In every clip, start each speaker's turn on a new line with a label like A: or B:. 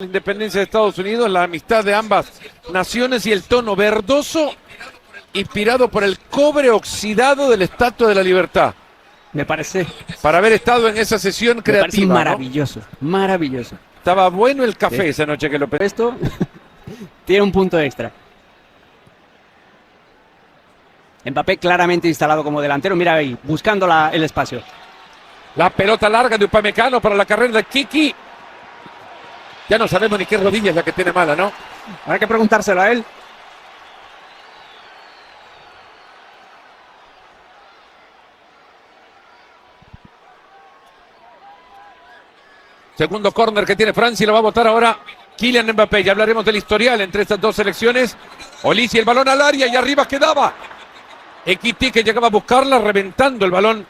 A: La independencia de Estados Unidos, la amistad de ambas naciones y el tono verdoso inspirado por el cobre oxidado de la Estatua de la Libertad.
B: Me parece.
A: Para haber estado en esa sesión creativa.
B: Maravilloso, ¿no? Maravilloso.
A: Estaba bueno el café esa noche que lo pedí.
B: Esto tiene un punto extra. Mbappé claramente instalado como delantero. Mira ahí, buscando el espacio.
A: La pelota larga de Upamecano para la carrera de Kiki. Ya no sabemos ni qué rodilla es la que tiene mala, ¿no?
B: Habrá que preguntárselo a él.
A: Segundo córner que tiene Francia y lo va a botar ahora Kylian Mbappé. Ya hablaremos del historial entre estas dos selecciones. Olise, el balón al área y arriba quedaba Equiti, que llegaba a buscarla, reventando el balón.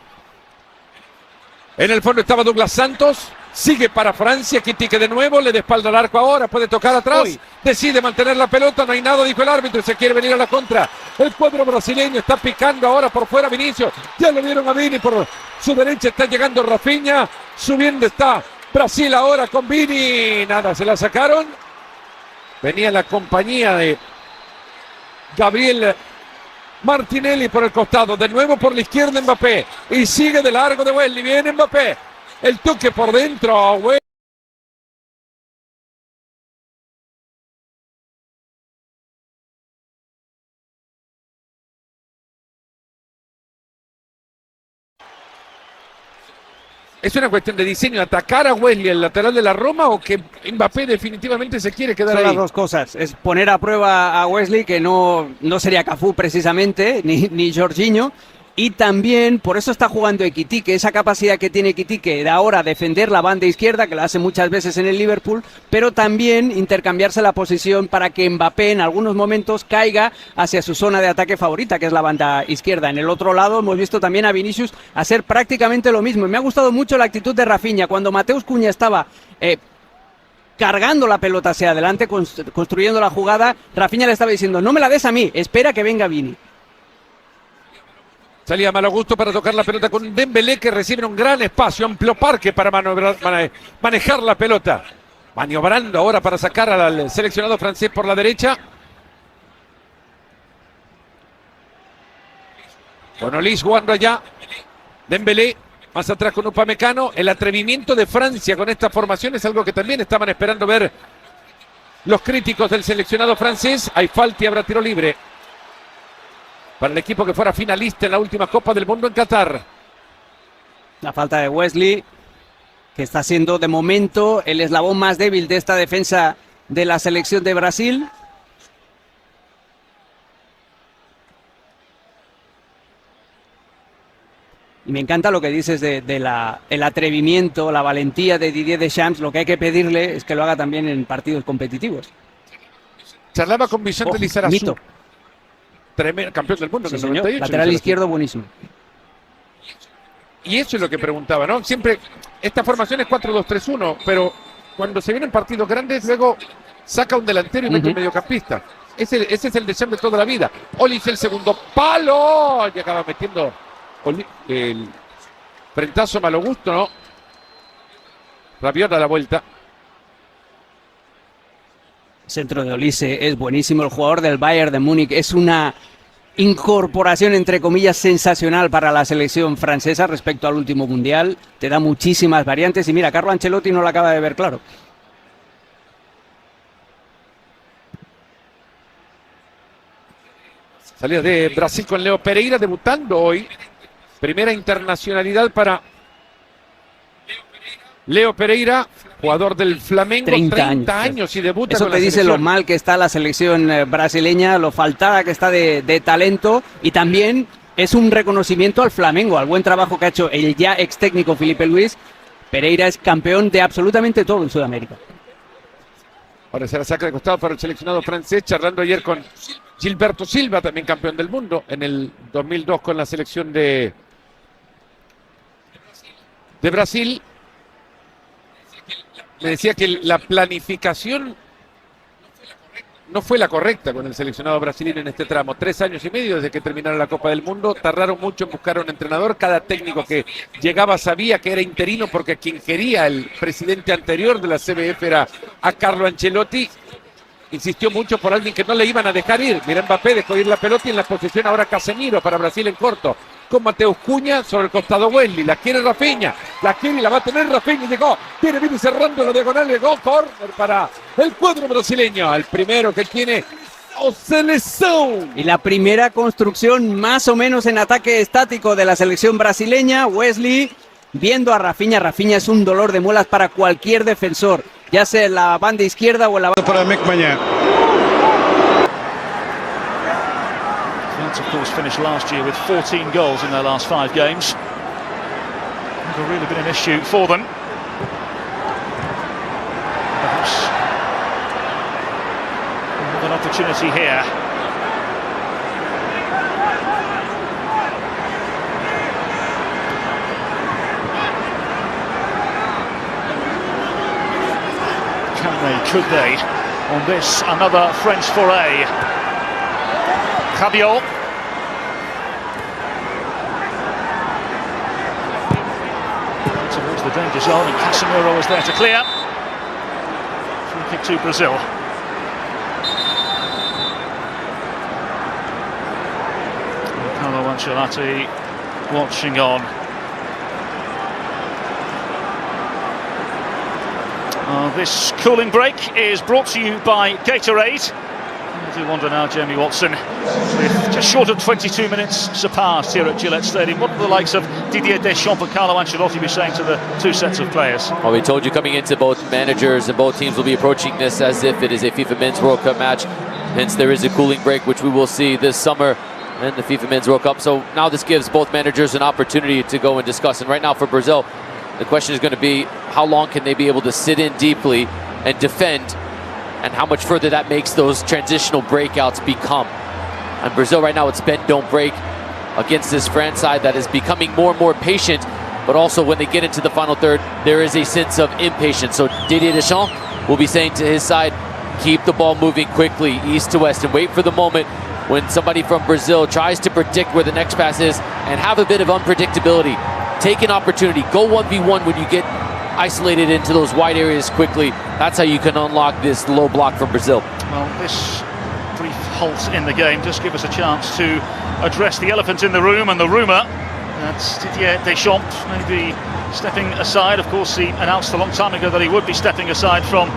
A: En el fondo estaba Douglas Santos. Sigue para Francia, Equiti, que de nuevo le da espalda al arco ahora, puede tocar atrás. Uy. Decide mantener la pelota, no hay nada, dijo el árbitro, y se quiere venir a la contra. El cuadro brasileño está picando ahora por fuera Vinicius. Ya lo vieron a Vini, por su derecha está llegando Rafinha. Subiendo está Brasil ahora con Vini. Nada, se la sacaron. Venía la compañía de Gabriel Martinelli por el costado. De nuevo por la izquierda Mbappé. Y sigue de largo de Wesley. Viene Mbappé. El toque por dentro. ¿Es una cuestión de diseño atacar a Wesley, el lateral de la Roma, o que Mbappé definitivamente se quiere quedar ahí?
B: Son las dos cosas. Es poner a prueba a Wesley, que no sería Cafú precisamente, ni Jorginho. Y también, por eso está jugando Equitiqué, esa capacidad que tiene Equitiqué de ahora defender la banda izquierda, que la hace muchas veces en el Liverpool, pero también intercambiarse la posición para que Mbappé en algunos momentos caiga hacia su zona de ataque favorita, que es la banda izquierda. En el otro lado hemos visto también a Vinicius hacer prácticamente lo mismo. Y me ha gustado mucho la actitud de Rafinha. Cuando Mateus Cunha estaba cargando la pelota hacia adelante, construyendo la jugada, Rafinha le estaba diciendo: no me la des a mí, espera que venga Vini.
A: Salía Malo Gusto para tocar la pelota con Dembélé, que recibe un gran espacio, amplio parque para manejar la pelota. Maniobrando ahora para sacar al seleccionado francés por la derecha. Con Olise jugando allá. Dembélé más atrás con Upamecano. El atrevimiento de Francia con esta formación es algo que también estaban esperando ver los críticos del seleccionado francés. Hay falta y habrá tiro libre para el equipo que fuera finalista en la última Copa del Mundo en Qatar.
B: La falta de Wesley, que está siendo de momento el eslabón más débil de esta defensa de la selección de Brasil. Y me encanta lo que dices el atrevimiento, la valentía de Didier Deschamps. Lo que hay que pedirle es que lo haga también en partidos competitivos.
A: Charlaba con Vicente Lizarazu.
B: Mito.
A: Tremendo campeón del mundo,
B: sí,
A: que 98,
B: lateral izquierdo buenísimo.
A: Y eso es lo que preguntaba, ¿no? Siempre, esta formación es 4-2-3-1, pero cuando se vienen partidos grandes, luego saca un delantero y mete un mediocampista. Ese es el deseo de toda la vida. Olise, el segundo palo, y acaba metiendo el frentazo Malo Gusto, ¿no? Rabiot a la vuelta.
B: Centro de Olise es buenísimo, el jugador del Bayern de Múnich es una incorporación entre comillas sensacional para la selección francesa respecto al último mundial, te da muchísimas variantes y mira, Carlo Ancelotti no lo acaba de ver claro.
A: Salida de Brasil con Leo Pereira debutando hoy, primera internacionalidad para Leo Pereira, jugador del Flamengo, 30 años y debuta
B: Eso
A: con
B: te
A: la
B: dice
A: selección.
B: Lo mal que está la selección brasileña, lo faltada que está de talento, y también es un reconocimiento al Flamengo, al buen trabajo que ha hecho el ya ex técnico Felipe Luis. Pereira es campeón de absolutamente todo en Sudamérica.
A: Ahora se la saca de costado para el seleccionado francés, charlando ayer con Gilberto Silva, también campeón del mundo en el 2002 con la selección de Brasil. Me decía que la planificación no fue la correcta con el seleccionado brasileño en este tramo. 3 años y medio desde que terminara la Copa del Mundo. Tardaron mucho en buscar a un entrenador. Cada técnico que llegaba sabía que era interino porque quien quería el presidente anterior de la CBF era a Carlo Ancelotti. Insistió mucho por alguien que no le iban a dejar ir. Mira, Mbappé dejó ir la pelota y en la posesión ahora Casemiro para Brasil en corto. Con Mateus Cunha sobre el costado Wesley. La quiere Rafinha. La quiere y la va a tener Rafinha. Llegó. Viene cerrando la diagonal. Llegó corner para el cuadro brasileño. El primero que tiene o selección.
B: Y la primera construcción más o menos en ataque estático de la selección brasileña. Wesley viendo a Rafinha. Rafinha es un dolor de muelas para cualquier defensor, ya sea en la banda izquierda o en la banda.
C: Para Mach.
D: France, of course, finished last year with 14 goals in their last 5 games. Never really been an issue for them. Perhaps an opportunity here. Can they, could they, on this, another French foray. Rabiot. Towards the danger zone, and Casemiro is there to clear. Free kick to Brazil. Carlo Ancelotti watching on. This cooling break is brought to you by Gatorade. I do wonder now, Jamie Watson, with just short of 22 minutes surpassed here at Gillette Stadium, what will the likes of Didier Deschamps and Carlo Ancelotti be saying to the two sets of players?
E: Well, we told you coming into both managers and both teams will be approaching this as if it is a FIFA Men's World Cup match. Hence, there is a cooling break, which we will see this summer in the FIFA Men's World Cup. So now this gives both managers an opportunity to go and discuss. And right now for Brazil, the question is going to be how long can they be able to sit in deeply and defend, and how much further that makes those transitional breakouts become. And Brazil right now, it's bend, don't break against this France side that is becoming more and more patient, but also when they get into the final third, there is a sense of impatience. So Didier Deschamps will be saying to his side, keep the ball moving quickly, east to west, and wait for the moment when somebody from Brazil tries to predict where the next pass is and have a bit of unpredictability. Take an opportunity, go 1v1 when you get isolated into those wide areas quickly. That's how you can unlock this low block from Brazil.
D: Well, this brief halt in the game just give us a chance to address the elephant in the room and the rumour that Didier Deschamps may be stepping aside. Of course, he announced a long time ago that he would be stepping aside from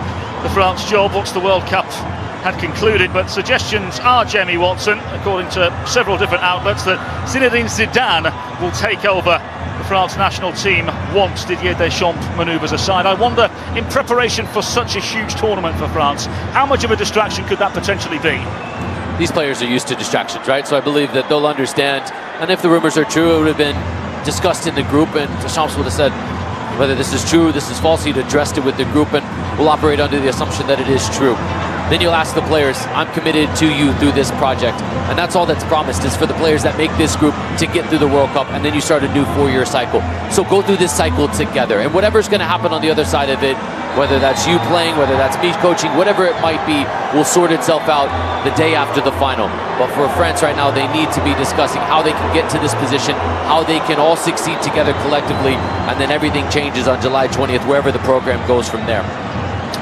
D: the France job once the World Cup had concluded, but suggestions are, Jamie Watson, according to several different outlets, that Zinedine Zidane will take over the France national team once Didier Deschamps manoeuvres aside. I wonder, in preparation for such a huge tournament for France, how much of a distraction could that potentially be?
E: These players are used to distractions, right? So I believe that they'll understand, and if the rumors are true, it would have been discussed in the group, and Deschamps would have said, whether this is true, this is false, he'd addressed it with the group, and we'll operate under the assumption that it is true. Then you'll ask the players, I'm committed to you through this project. And that's all that's promised, is for the players that make this group to get through the World Cup, and then you start a new 4-year cycle. So go through this cycle together. And whatever's going to happen on the other side of it, whether that's you playing, whether that's me coaching, whatever it might be, will sort itself out the day after the final. But for France right now, they need to be discussing how they can get to this position, how they can all succeed together collectively, and then everything changes on July 20th, wherever the program goes from there.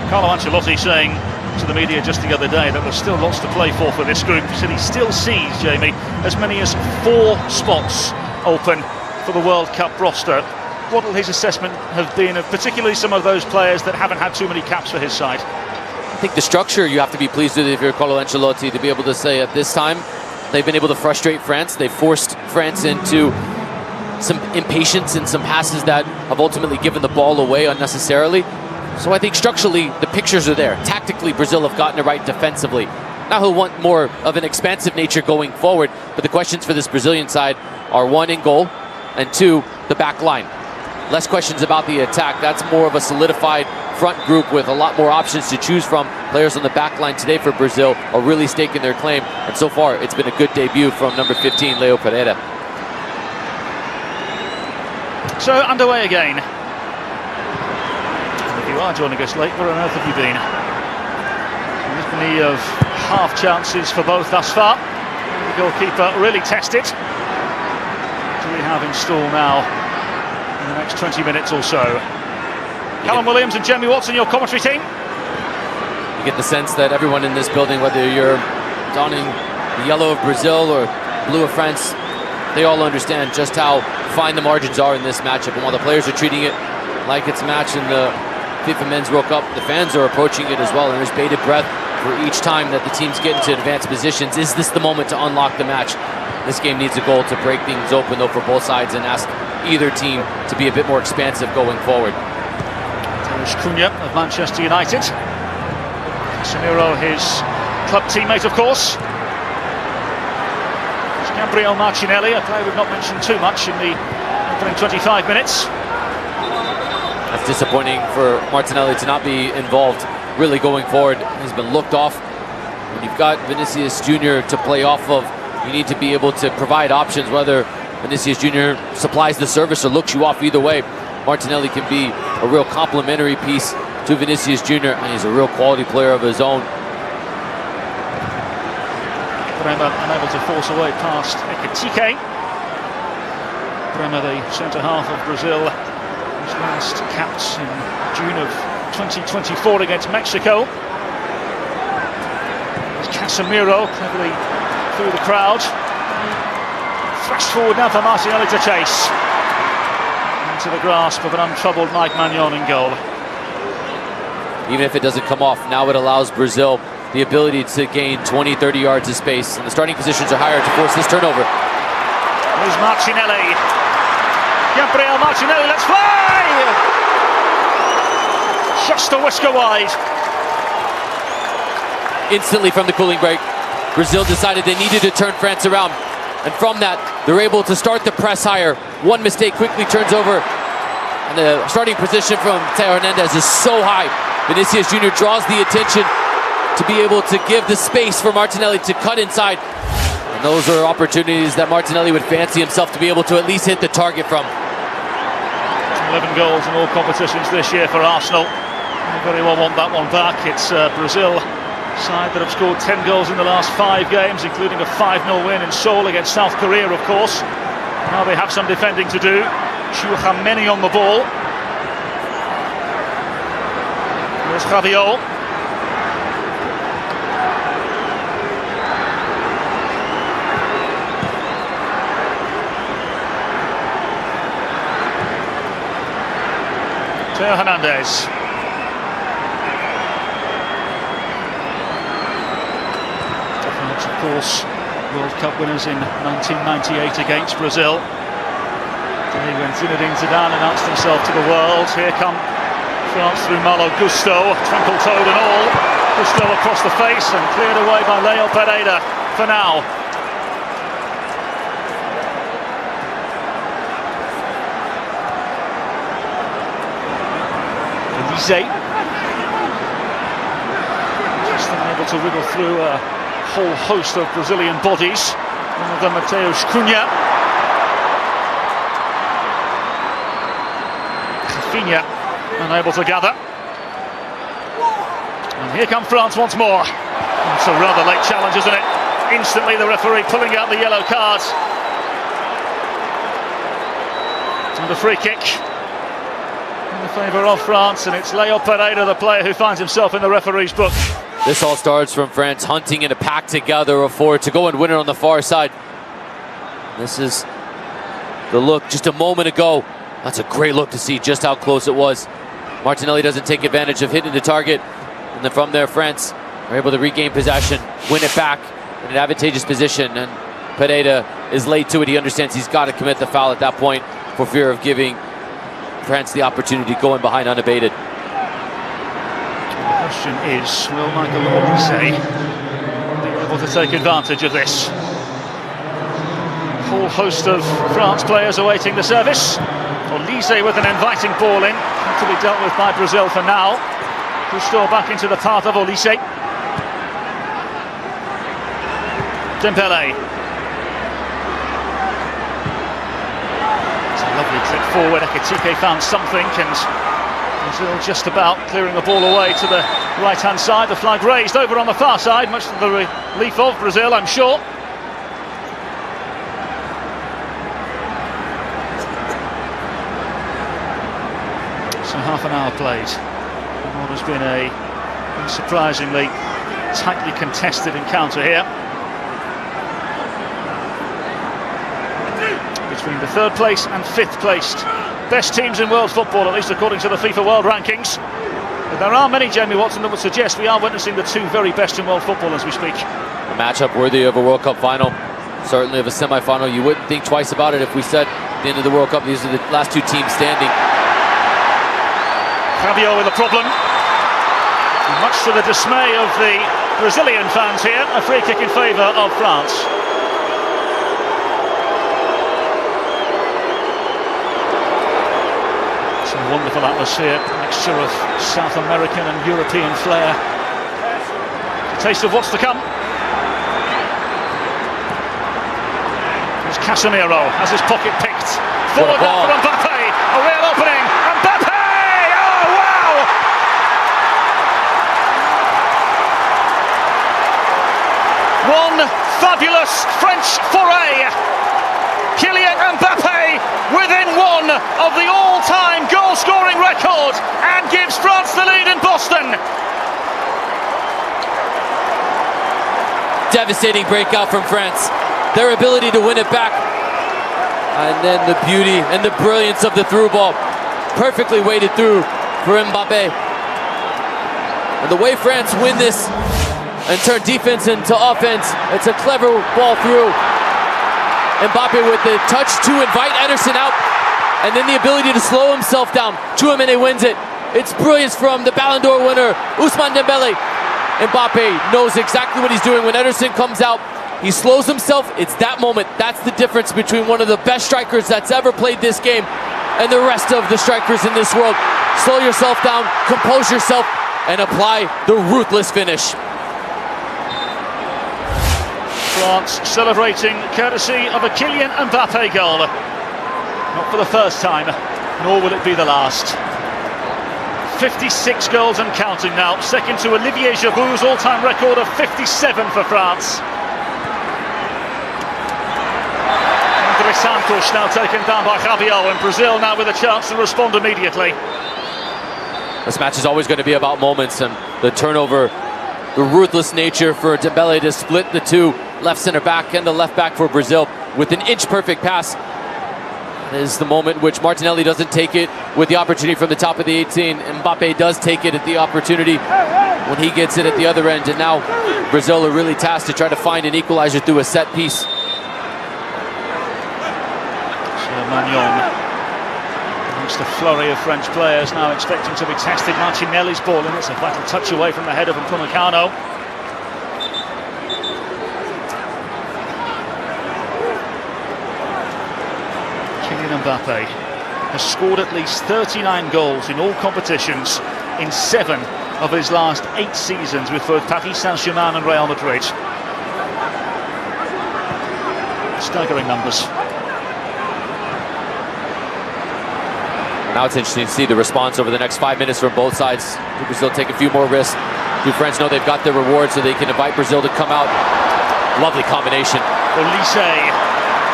D: Carlo Ancelotti saying to the media just the other day that there's still lots to play for this group. He said he still sees, Jamie, as many as 4 spots open for the World Cup roster. What will his assessment have been of particularly some of those players that haven't had too many caps for his side?
E: I think the structure you have to be pleased with if you're Carlo Ancelotti, to be able to say at this time they've been able to frustrate France. They've forced France into some impatience and some passes that have ultimately given the ball away unnecessarily. So I think structurally the pictures are there. Tactically, Brazil have gotten it right defensively. Now he'll want more of an expansive nature going forward, but the questions for this Brazilian side are 1, in goal, and 2, the back line. Less questions about the attack. That's more of a solidified front group with a lot more options to choose from. Players on the back line today for Brazil are really staking their claim, and so far it's been a good debut from number 15, Leo Pereira.
D: So underway again. And if you are joining us late, where on earth have you been? It's been litany of half chances for both thus far. The goalkeeper really tested. What do we have in store now in the next 20 minutes or so? Callum Williams and Jamie Watson, your commentary team.
E: You get the sense that everyone in this building, whether you're donning the yellow of Brazil or blue of France, they all understand just how fine the margins are in this matchup. And while the players are treating it like it's a match in the FIFA Men's World Cup, the fans are approaching it as well. And there's bated breath for each time that the teams get into advanced positions. Is this the moment to unlock the match? This game needs a goal to break things open, though, for both sides and ask either team to be a bit more expansive going forward.
D: There's Cunha of Manchester United. Casemiro, his club teammate, of course. There's Gabriel Martinelli, a player we've not mentioned too much in the opening 25 minutes.
E: That's disappointing for Martinelli to not be involved really going forward. He's been looked off. When you've got Vinicius Jr. to play off of, you need to be able to provide options, whether Vinicius Jr. supplies the service or looks you off. Either way, Martinelli can be a real complementary piece to Vinicius Jr. and he's a real quality player of his own.
D: Bremer unable to force away past Ekitike. Bremer, the centre-half of Brazil, was last capped in June of 2024 against Mexico. There's Casemiro, cleverly through the crowd. Thrashed forward now for Martinelli to chase. Into the grasp of an untroubled Mike Maignan in goal.
E: Even if it doesn't come off, now it allows Brazil the ability to gain 20-30 yards of space. And the starting positions are higher to force this turnover.
D: Here's Martinelli. Gabriel Martinelli, let's fly! Just a whisker wide.
E: Instantly from the cooling break, Brazil decided they needed to turn France around. And from that, they're able to start the press higher. One mistake quickly turns over. And the starting position from Theo Hernandez is so high. Vinicius Jr. draws the attention to be able to give the space for Martinelli to cut inside. And those are opportunities that Martinelli would fancy himself to be able to at least hit the target from.
D: 11 goals in all competitions this year for Arsenal. They very well want that one back. It's Brazil side that have scored 10 goals in the last 5 games, including a 5-0 win in Seoul against South Korea, of course. Now they have some defending to do. Chouameni on the ball. There's Rabiot. Theo Hernandez. France, of course, World Cup winners in 1998 against Brazil. The day when Zinedine Zidane announced himself to the world. Here come France through Malo Gusto, twinkle-toed and all. Gusto across the face and cleared away by Leo Pereira for now. Elise. Just unable to wriggle through a whole host of Brazilian bodies. One of them, Mateus Cunha. Rafinha unable to gather. And here come France once more. It's a rather late challenge, isn't it? Instantly the referee pulling out the yellow card. And a free kick in the favour of France, and it's Leo Pereira, the player, who finds himself in the referee's book.
E: This all starts from France hunting in a pack together of 4 to go and win it on the far side. This is the look just a moment ago. That's a great look to see just how close it was. Martinelli doesn't take advantage of hitting the target. And then from there, France are able to regain possession, win it back in an advantageous position. And Pereira is late to it. He understands he's got to commit the foul at that point for fear of giving France the opportunity to go in behind unabated.
D: The question is, will Michael Olise be able to take advantage of this? A whole host of France players awaiting the service. Olise with an inviting ball in, to be dealt with by Brazil for now. Gusto back into the path of Olise. Dembele. It's a lovely trip forward. Ekitike found something, and Brazil just about clearing the ball away to the right-hand side. The flag raised over on the far side, much to the relief of Brazil, I'm sure. So half an hour played. And what has been a unsurprisingly tightly contested encounter here between the third place and fifth placed best teams in world football, at least according to the FIFA World Rankings. But there are many, Jamie Watson, that would suggest we are witnessing the two very best in world football as we speak.
E: A matchup worthy of a World Cup final, certainly of a semi-final. You wouldn't think twice about it if we said at the end of the World Cup these are the last two teams standing.
D: Fabio with a problem. Much to the dismay of the Brazilian fans here, a free kick in favour of France. It's a wonderful atmosphere, a mixture of South American and European flair. A taste of what's to come. There's Casemiro, has his pocket picked. Forward now for Mbappe, a real opening. Mbappe! Oh wow! One fabulous French foray. Kylian Mbappe within one of the all-time goal-scoring record and gives France the lead in Boston.
E: Devastating breakout from France. Their ability to win it back. And then the beauty and the brilliance of the through ball. Perfectly weighted through for Mbappe. And the way France win this and turn defense into offense, it's a clever ball through. Mbappe with the touch to invite Ederson out, and then the ability to slow himself down. Tchouaméni wins it. It's brilliance from the Ballon d'Or winner, Ousmane Dembélé. Mbappe knows exactly what he's doing. When Ederson comes out, he slows himself. It's that moment. That's the difference between one of the best strikers that's ever played this game and the rest of the strikers in this world. Slow yourself down, compose yourself, and apply the ruthless finish.
D: France celebrating courtesy of a Kylian Mbappe goal. Not for the first time, nor will it be the last. 56 goals and counting now, second to Olivier Giroud's all-time record of 57 for France. André Santos now taken down by Fabio, and Brazil now with a chance to respond immediately.
E: This match is always going to be about moments and the turnover, the ruthless nature for Dembélé to split the two, left center back and the left back for Brazil with an inch perfect pass. This is the moment which Martinelli doesn't take it with the opportunity from the top of the 18. Mbappe does take it at the opportunity when he gets it at the other end, and now Brazil are really tasked to try to find an equalizer through a set piece.
D: So Magnon, amongst a flurry of French players now expecting to be tested. Martinelli's ball in, it's a vital touch away from the head of Upamecano. Kylian Mbappe has scored at least 39 goals in all competitions in 7 of his last 8 seasons with both Paris Saint-Germain and Real Madrid. Staggering numbers.
E: Now it's interesting to see the response over the next 5 minutes from both sides. Do Brazil take a few more risks? Do France know they've got their reward so they can invite Brazil to come out? Lovely combination.
D: Olise,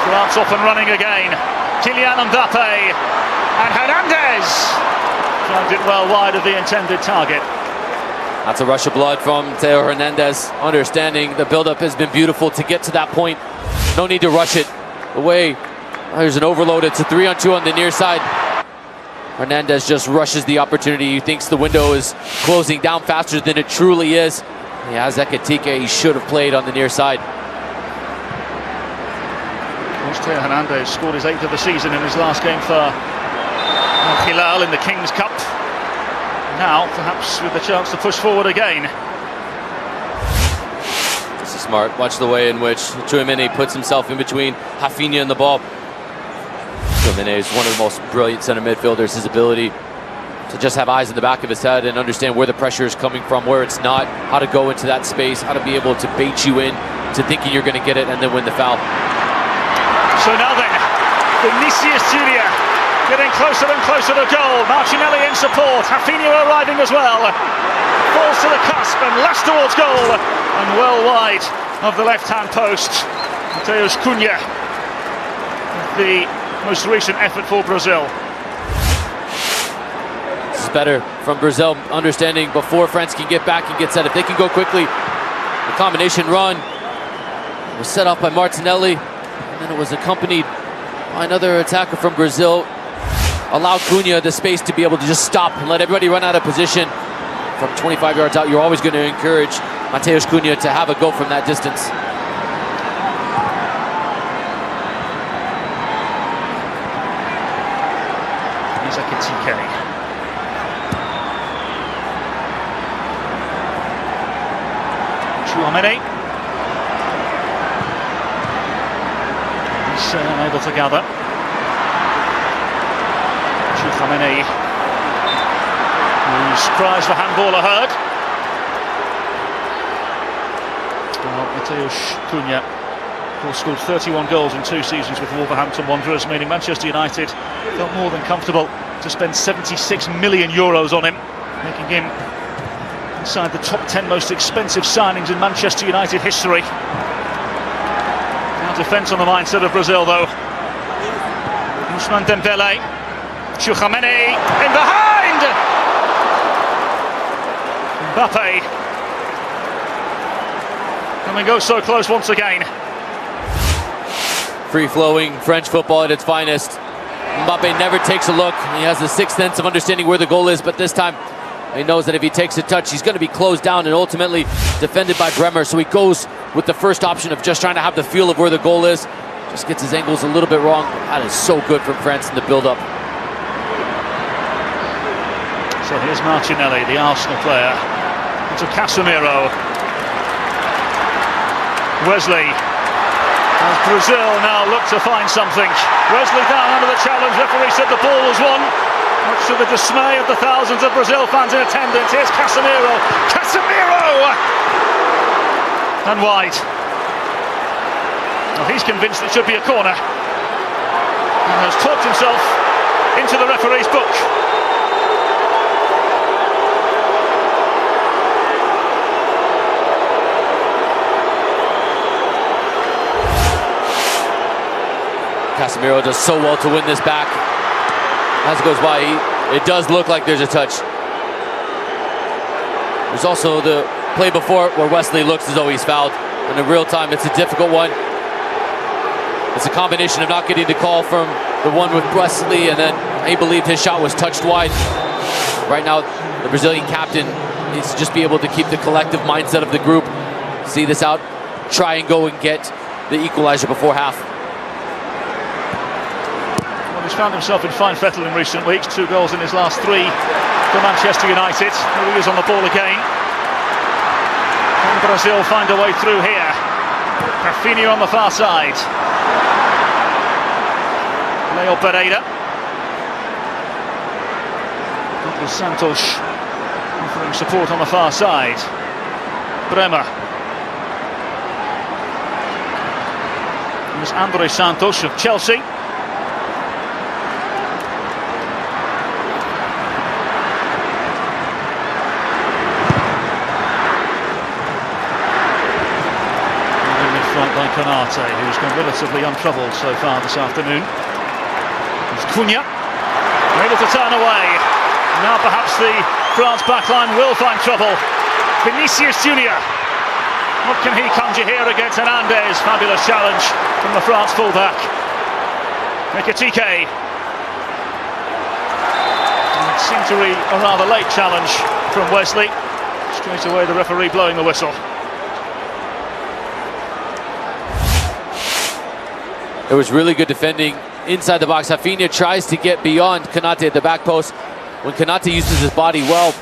D: France off and running again. Kylian Mbappe and Hernandez dragged it well wide of the intended target.
E: That's a rush of blood from Theo Hernandez. Understanding the build-up has been beautiful to get to that point. No need to rush it. There's an overload. It's a 3-on-2 on the near side. Hernandez just rushes the opportunity. He thinks the window is closing down faster than it truly is. He has Ekitike. He should have played on the near side.
D: Theo Hernandez scored his 8th of the season in his last game for Al Hilal in the King's Cup. Now, perhaps with the chance to push forward again.
E: This is smart. Watch the way in which Tchouaméni puts himself in between Rafinha and the ball. Tchouaméni is one of the most brilliant center midfielders. His ability to just have eyes in the back of his head and understand where the pressure is coming from, where it's not, how to go into that space, how to be able to bait you in to thinking you're going to get it and then win the foul.
D: So now then, Vinicius Junior getting closer and closer to goal. Martinelli in support. Rafinha arriving as well. Falls to the cusp and lasts towards goal. And well wide of the left-hand post. Mateus Cunha, the most recent effort for Brazil.
E: This is better from Brazil, understanding before France can get back and get set. If they can go quickly, the combination run was set off by Martinelli, and then it was accompanied by another attacker from Brazil. Allow Cunha the space to be able to just stop and let everybody run out of position. From 25 yards out, you're always going to encourage Mateus Cunha to have a go from that distance.
D: Here's Ekitike. Chouameni. He's unable to gather. Chouameni, whose cries for handball are heard. Well, Mateus Cunha, of course, scored 31 goals in 2 seasons with Wolverhampton Wanderers, meaning Manchester United felt more than comfortable to spend 76 million euros on him, making him inside the top 10 most expensive signings in Manchester United history. Now defence on the mindset of Brazil, though. Ousmane Dembele, Chouameni in behind! Mbappe coming go so close once again.
E: Free-flowing French football at its finest. Mbappe never takes a look. He has the sixth sense of understanding where the goal is, but this time he knows that if he takes a touch, he's going to be closed down and ultimately defended by Bremer. So he goes with the first option of just trying to have the feel of where the goal is. Just gets his angles a little bit wrong. That is so good from France in the build-up.
D: So here's Martinelli, the Arsenal player, into Casemiro. Wesley, as Brazil now look to find something. Wesley down under the challenge. Referee said the ball was won, much to the dismay of the thousands of Brazil fans in attendance. Here's Casemiro. Casemiro! And wide. Well, he's convinced it should be a corner and has talked himself into the referee's book.
E: Casemiro does so well to win this back. As it goes by, it does look like there's a touch. There's also the play before where Wesley looks as though he's fouled. And in real time, it's a difficult one. It's a combination of not getting the call from the one with Wesley, and then he believed his shot was touched wide. Right now, the Brazilian captain needs to just be able to keep the collective mindset of the group, see this out, try and go and get the equalizer before half.
D: He's found himself in fine fettle in recent weeks. 2 goals in his last 3 for Manchester United. Here he is on the ball again. Can Brazil find a way through here? Rafinha on the far side. Leo Pereira. Douglas Santos offering support on the far side. Bremer. There's Andre Santos of Chelsea. By Konate, who's been relatively untroubled so far this afternoon. It's Cunha, able to turn away. Now perhaps the France backline will find trouble. Vinicius Junior. What can he conjure here against Hernandez? Fabulous challenge from the France fullback. Ekitike. It seemed to be a rather late challenge from Wesley. Straight away the referee blowing the whistle.
E: It was really good defending inside the box. Rafinha tries to get beyond Konate at the back post. When Konate uses his body well,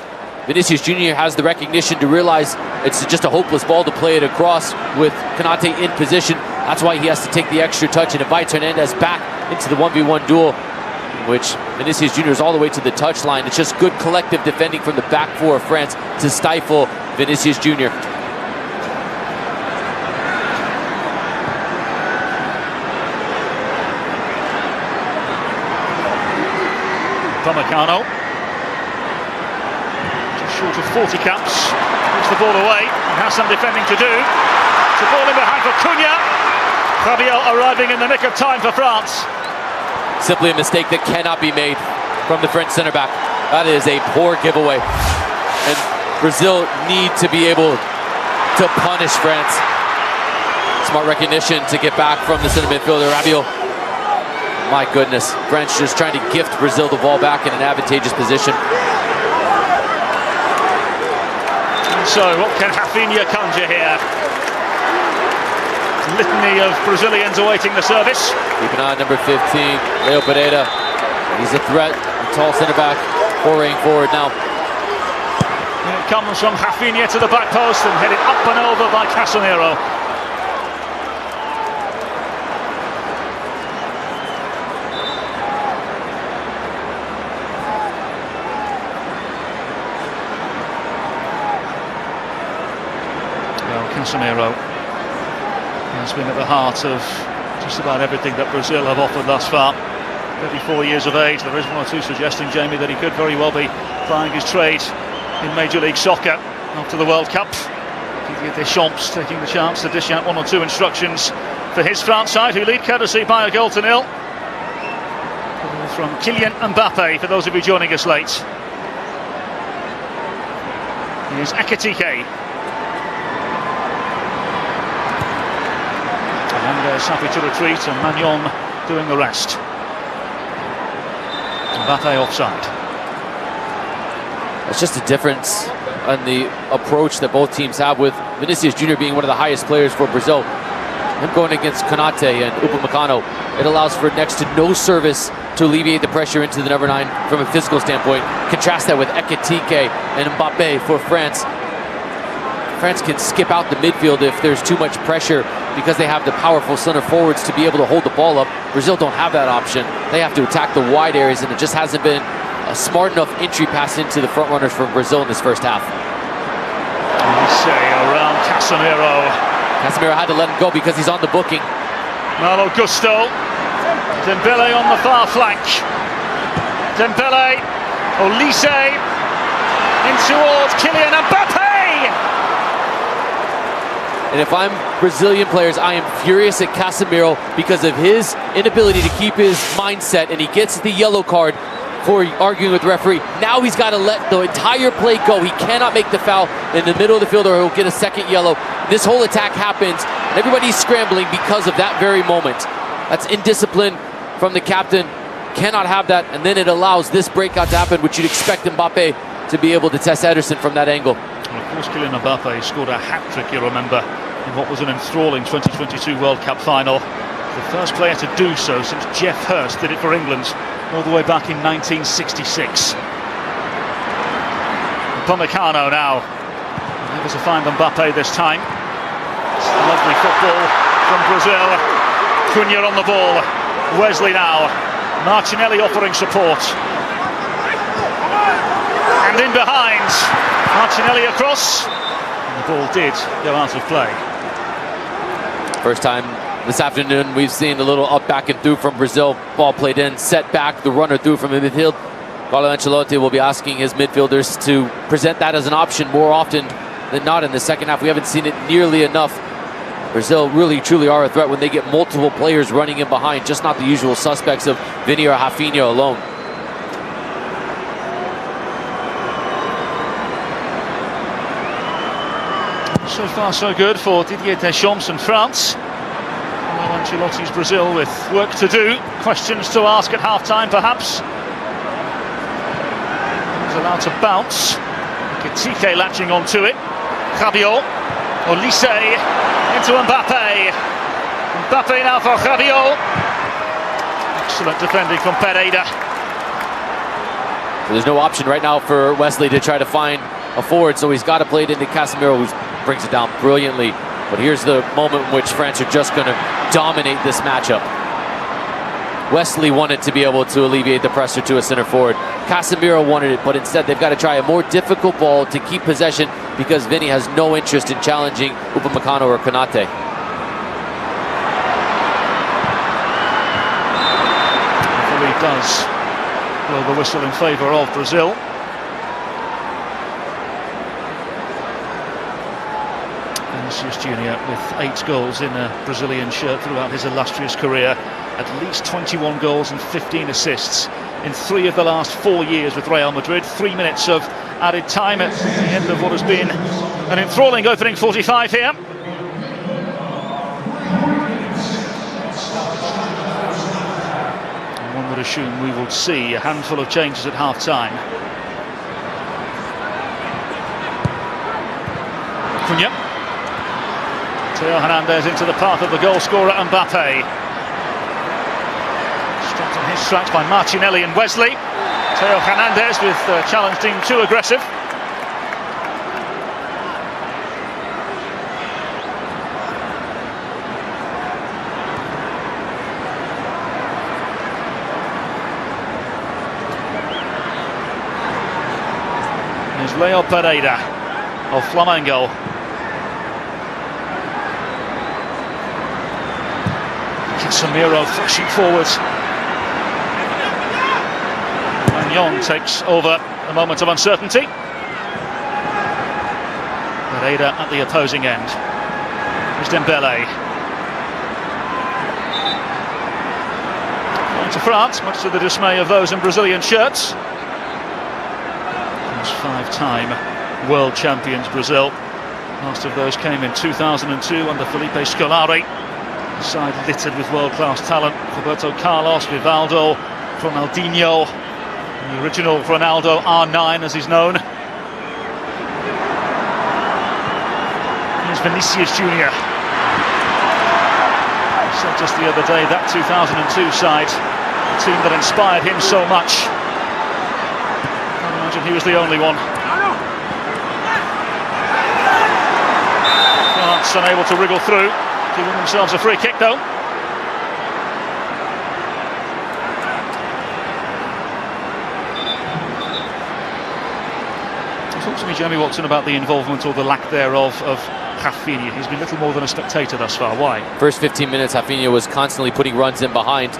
E: Vinicius Junior has the recognition to realize it's just a hopeless ball to play it across with Konate in position. That's why he has to take the extra touch and invites Hernandez back into the 1v1 duel, which Vinicius Junior is all the way to the touchline. It's just good collective defending from the back four of France to stifle Vinicius Junior.
D: Upamecano. Just short of 40 caps. Puts the ball away and has some defending to do. It's a ball in behind for Cunha. Rabiot arriving in the nick of time for France.
E: Simply a mistake that cannot be made from the French center back. That is a poor giveaway. And Brazil need to be able to punish France. Smart recognition to get back from the center midfielder, Rabiot. My goodness, French just trying to gift Brazil the ball back in an advantageous position.
D: So what can Rafinha conjure here? Litany of Brazilians awaiting the service.
E: Keep an eye on number 15, Leo Pereira. He's a threat, a tall center back, foraying forward now.
D: Here it comes from Rafinha to the back post and headed up and over by Casemiro. Well, Casemiro has been at the heart of just about everything that Brazil have offered thus far. 34 years of age, there is one or two suggesting, Jamie, that he could very well be plying his trade in Major League Soccer after the World Cup. Didier Deschamps taking the chance to dish out one or two instructions for his France side, who lead courtesy by a 1-0. From Kylian Mbappe, for those of you joining us late. Here's Ekitike. Hernandez happy to retreat and Magnon doing the rest. Mbappe offside.
E: It's just a difference on the approach that both teams have, with Vinicius Jr. being one of the highest players for Brazil. Him going against Konate and Upamecano, it allows for next to no service to alleviate the pressure into the number 9 from a physical standpoint. Contrast that with Ekitike and Mbappe for France. France can skip out the midfield if there's too much pressure because they have the powerful center forwards to be able to hold the ball up. Brazil don't have that option. They have to attack the wide areas, and it just hasn't been a smart enough entry pass into the front runners from Brazil in this first half.
D: Say around Casemiro.
E: Casemiro had to let him go because he's on the booking.
D: Malo Gusto. Dembele on the far flank. Dembele. Olise. In towards Kylian Mbappe.
E: And if I'm Brazilian players, I am furious at Casemiro because of his inability to keep his mindset, and he gets the yellow card for arguing with the referee. Now he's got to let the entire play go. He cannot make the foul in the middle of the field or he'll get a second yellow. This whole attack happens, and everybody's scrambling because of that very moment. That's indiscipline from the captain. Cannot have that, and then it allows this breakout to happen, which you'd expect Mbappe to be able to test Ederson from that angle.
D: And of course, Kylian Mbappe scored a hat-trick, you remember, in what was an enthralling 2022 World Cup final. The first player to do so since Jeff Hurst did it for England all the way back in 1966. Upamecano now. Able to find Mbappe this time. It's lovely football from Brazil. Cunha on the ball. Wesley now. Martinelli offering support. And in behind. Martinelli across. And the ball did go out of play.
E: First time this afternoon we've seen a little up, back and through from Brazil. Ball played in, set back, the runner through from the midfield. Carlo Ancelotti will be asking his midfielders to present that as an option more often than not in the second half. We haven't seen it nearly enough. Brazil really truly are a threat when they get multiple players running in behind, just not the usual suspects of Vini or Rafinha alone.
D: So far so good for Didier Deschamps and France. Carlo Ancelotti's Brazil with work to do. Questions to ask at half-time perhaps. He's allowed to bounce. Ekitike latching onto it. Rabiot. Olise into Mbappe. Mbappe now for Rabiot. Excellent defending from Pereira.
E: So there's no option right now for Wesley to try to find a forward, so he's got to play it into Casemiro, who brings it down brilliantly. But here's the moment in which France are just going to dominate this matchup. Wesley wanted to be able to alleviate the pressure to a center forward. Casemiro wanted it, but instead they've got to try a more difficult ball to keep possession because Vini has no interest in challenging Upamecano or Konate.
D: Hopefully he does blow the whistle in favour of Brazil. Vinicius Junior with 8 goals in a Brazilian shirt throughout his illustrious career. At least 21 goals and 15 assists in 3 of the last 4 years with Real Madrid. 3 minutes of added time at the end of what has been an enthralling opening 45 here. And one would assume we will see a handful of changes at half-time. Cunha. Theo Hernandez into the path of the goal scorer Mbappe. Stopped on his tracks by Martinelli and Wesley. Theo Hernandez with the challenge deemed too aggressive. There's Leo Pereira of Flamengo. Casemiro flashing forwards. Magnon takes over a moment of uncertainty. Pereira at the opposing end. Here's Dembele. Going to France, much to the dismay of those in Brazilian shirts. Those 5-time world champions Brazil. Last of those came in 2002 under Felipe Scolari. A side littered with world-class talent. Roberto Carlos, Rivaldo, Ronaldinho, the original Ronaldo R9 as he's known. Here's Vinicius Junior. I said just the other day that 2002 side, the team that inspired him so much. I imagine he was the only one. France unable to wriggle through. Giving themselves a free kick though. Talk to me, Jamie Watson, about the involvement or the lack thereof of Rafinha. He's been little more than a spectator thus far. Why?
E: First 15 minutes, Rafinha was constantly putting runs in behind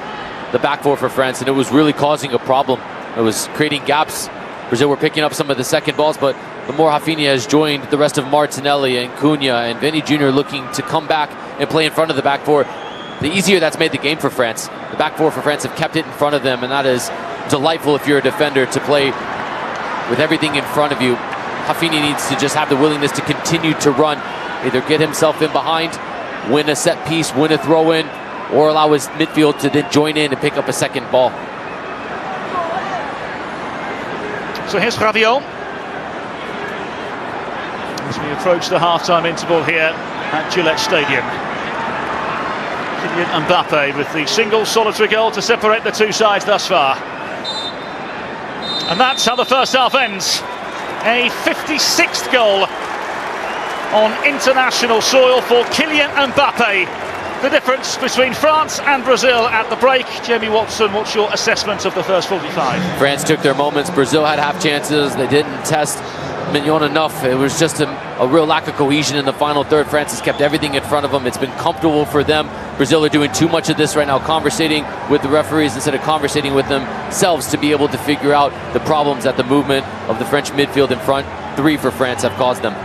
E: the back four for France, and it was really causing a problem. It was creating gaps. Brazil were picking up some of the second balls, but the more Rafinha has joined the rest of Martinelli and Cunha and Vinny Jr. looking to come back and play in front of the back four, the easier that's made the game for France. The back four for France have kept it in front of them, and that is delightful if you're a defender to play with everything in front of you. Rafinha needs to just have the willingness to continue to run, either get himself in behind, win a set piece, win a throw-in, or allow his midfield to then join in and pick up a second ball.
D: So here's Rabiot. As we approach the half-time interval here at Gillette Stadium. Kylian Mbappe with the single solitary goal to separate the two sides thus far. And that's how the first half ends. A 56th goal on international soil for Kylian Mbappe. The difference between France and Brazil at the break. Jamie Watson, what's your assessment of the first 45?
E: France took their moments. Brazil had half chances. They didn't test Mignon enough. It was just a real lack of cohesion in the final third. France has kept everything in front of them. It's been comfortable for them. Brazil are doing too much of this right now, conversating with the referees instead of conversating with themselves to be able to figure out the problems that the movement of the French midfield in front three for France have caused them.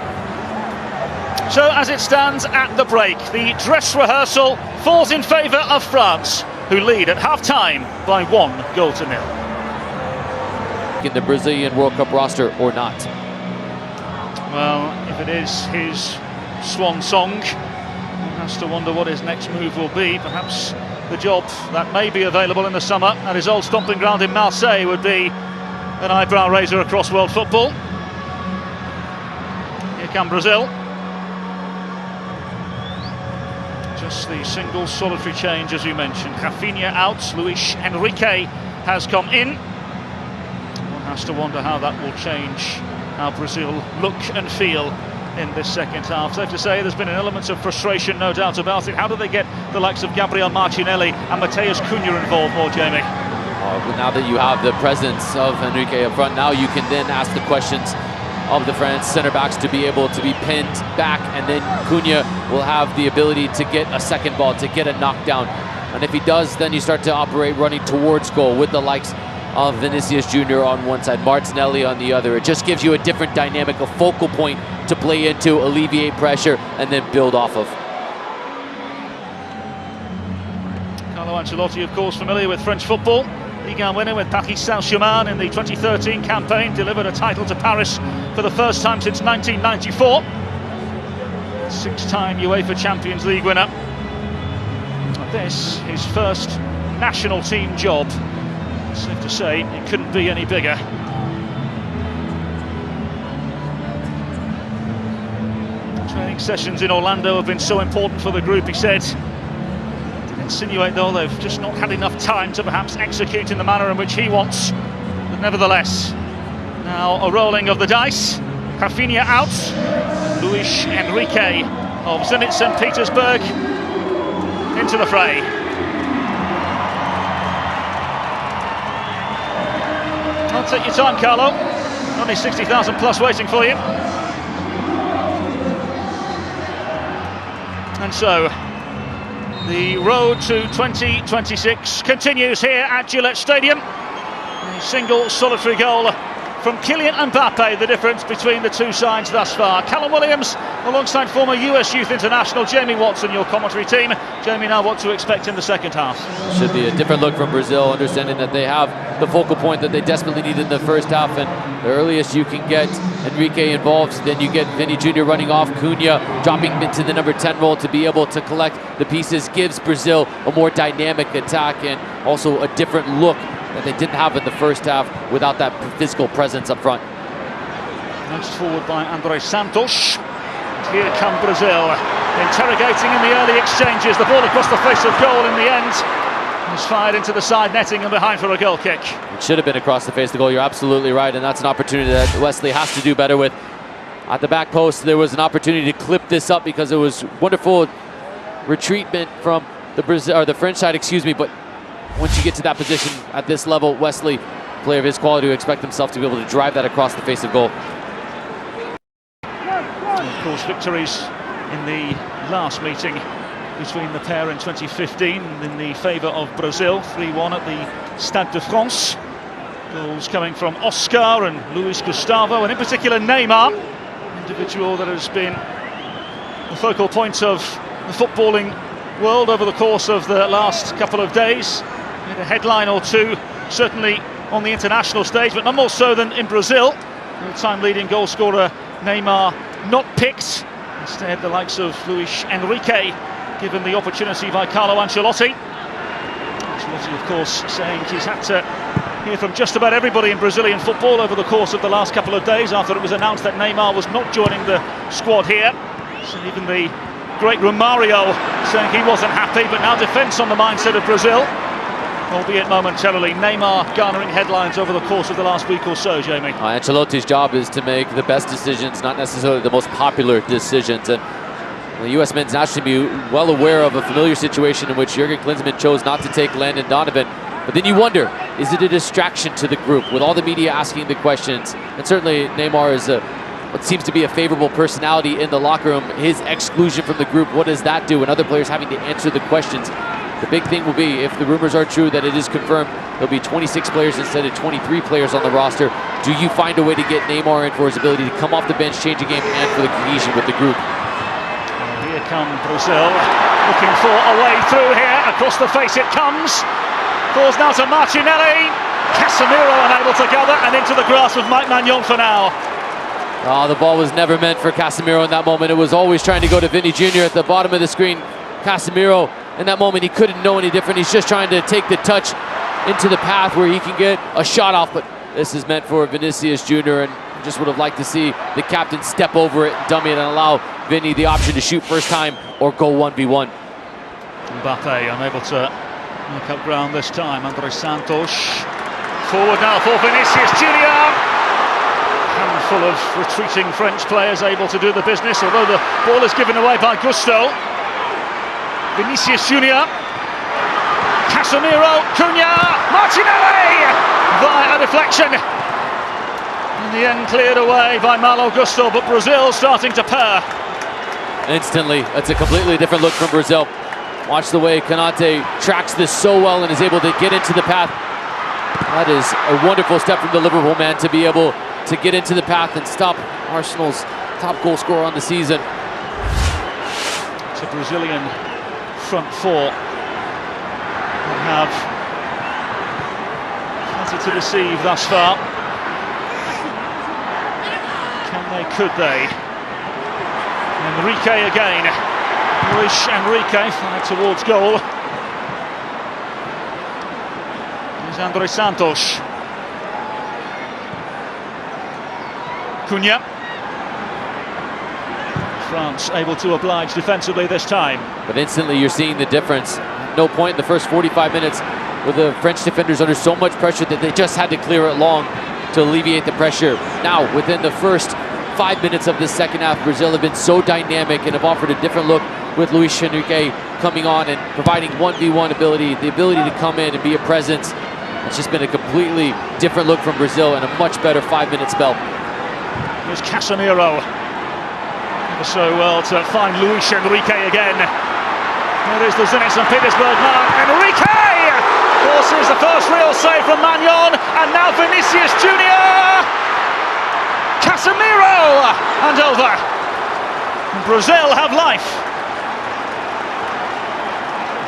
D: So as it stands at the break, the dress rehearsal falls in favour of France, who lead at half-time by 1-0.
E: In the Brazilian World Cup roster or not?
D: Well, if it is his swan song, one has to wonder what his next move will be. Perhaps the job that may be available in the summer at his old stomping ground in Marseille would be an eyebrow raiser across world football. Here come Brazil. Just the single solitary change, as you mentioned. Rafinha out, Luis Enrique has come in. One has to wonder how that will change how Brazil look and feel in this second half. Safe to say there's been an element of frustration, no doubt about it. How do they get the likes of Gabriel Martinelli and Matheus Cunha involved more, Jamie?
E: Now that you have the presence of Enrique up front, now you can then ask the questions of the France center backs to be able to be pinned back, and then Cunha will have the ability to get a second ball, to get a knockdown. And if he does, then you start to operate running towards goal with the likes of Vinicius Jr. on one side, Martinelli on the other. It just gives you a different dynamic, a focal point to play into, alleviate pressure, and then build off of.
D: Carlo Ancelotti, of course, familiar with French football. Ligue 1 winner with Paris Saint-Germain in the 2013 campaign, delivered a title to Paris for the first time since 1994. Six-time UEFA Champions League winner. This, his first national team job. Safe to say, it couldn't be any bigger. Training sessions in Orlando have been so important for the group, he said. Did insinuate, though, they've just not had enough time to perhaps execute in the manner in which he wants. But nevertheless, now a rolling of the dice. Rafinha out. Luis Enrique of Zenit St. Petersburg into the fray. I'll take your time, Carlo. Only 60,000 plus waiting for you. And so, the road to 2026 continues here at Gillette Stadium. A single solitary goal from Kylian Mbappe, the difference between the two sides thus far. Callum Williams alongside former US Youth International Jamie Watson, your commentary team. Jamie, now what to expect in the second half?
E: Should be a different look from Brazil, understanding that they have the focal point that they desperately need in the first half, and the earliest you can get Enrique involved, then you get Vinny Jr. running off, Cunha dropping into the number 10 role to be able to collect the pieces, gives Brazil a more dynamic attack and also a different look that they didn't have in the first half without that physical presence up front.
D: Nudged forward by André Santos. And here come Brazil, interrogating in the early exchanges. The ball across the face of goal in the end. It's fired into the side netting and behind for a goal kick.
E: It should have been across the face of the goal, you're absolutely right, and that's an opportunity that Wesley has to do better with. At the back post, there was an opportunity to clip this up because it was wonderful retreatment from the French side, but once you get to that position at this level, Wesley, player of his quality, would expect himself to be able to drive that across the face of goal.
D: And of course, victories in the last meeting between the pair in 2015 in the favour of Brazil, 3-1 at the Stade de France. Goals coming from Oscar and Luis Gustavo, and in particular Neymar, individual that has been the focal point of the footballing world over the course of the last couple of days. Made a headline or two, certainly on the international stage, but not more so than in Brazil. All-time leading goal scorer Neymar not picked. Instead, the likes of Luis Enrique given the opportunity by Carlo Ancelotti. Ancelotti, of course, saying he's had to hear from just about everybody in Brazilian football over the course of the last couple of days after it was announced that Neymar was not joining the squad here. So even the great Romario saying he wasn't happy, but now defence on the mindset of Brazil, albeit momentarily. Neymar garnering headlines over the course of the last week or so, Jamie.
E: Ancelotti's job is to make the best decisions, not necessarily the most popular decisions. And the U.S. men's national team be well aware of a familiar situation in which Jurgen Klinsmann chose not to take Landon Donovan. But then you wonder, is it a distraction to the group with all the media asking the questions? And certainly Neymar is what seems to be a favorable personality in the locker room. His exclusion from the group, what does that do? And other players having to answer the questions. The big thing will be, if the rumors are true that it is confirmed, there'll be 26 players instead of 23 players on the roster. Do you find a way to get Neymar in for his ability to come off the bench, change a game, and for the cohesion with the group?
D: Here come Brazil, looking for a way through here. Across the face it comes. Falls now to Martinelli. Casemiro unable to gather, and into the grasp of Mike Maignan for now.
E: Oh, the ball was never meant for Casemiro in that moment. It was always trying to go to Vinny Jr. at the bottom of the screen. Casemiro, in that moment, he couldn't know any different. He's just trying to take the touch into the path where he can get a shot off, but this is meant for Vinicius Jr. and just would have liked to see the captain step over it, dummy it, and allow Vinny the option to shoot first time or go 1v1.
D: Mbappe unable to make up ground this time. André Santos forward now for Vinicius Jr. Handful of retreating French players able to do the business, although the ball is given away by Gusto. Vinicius Jr. Casemiro, Cunha, Martinelli via a deflection. In the end, cleared away by Malo Gusto, but Brazil starting to purr.
E: Instantly, that's a completely different look from Brazil. Watch the way Konate tracks this so well and is able to get into the path. That is a wonderful step from the Liverpool man to be able to get into the path and stop Arsenal's top goal scorer on the season.
D: It's a Brazilian front four that have plenty to deceive thus far. Can they, could they? Enrique again. Luis Enrique fired towards goal. There's Andre Santos. Cunha. France able to oblige defensively this time.
E: But instantly you're seeing the difference. No point in the first 45 minutes with the French defenders under so much pressure that they just had to clear it long to alleviate the pressure. Now, within the first 5 minutes of this second half, Brazil have been so dynamic and have offered a different look with Luis Enrique coming on and providing 1v1 ability, the ability to come in and be a presence. It's just been a completely different look from Brazil and a much better 5-minute spell.
D: Here's Casemiro. Never so well to find Luis Enrique again. Here is the Zenit St. Petersburg man. Enrique forces the first real save from Magnon, and now Vinicius Junior. Casemiro and over. Brazil have life.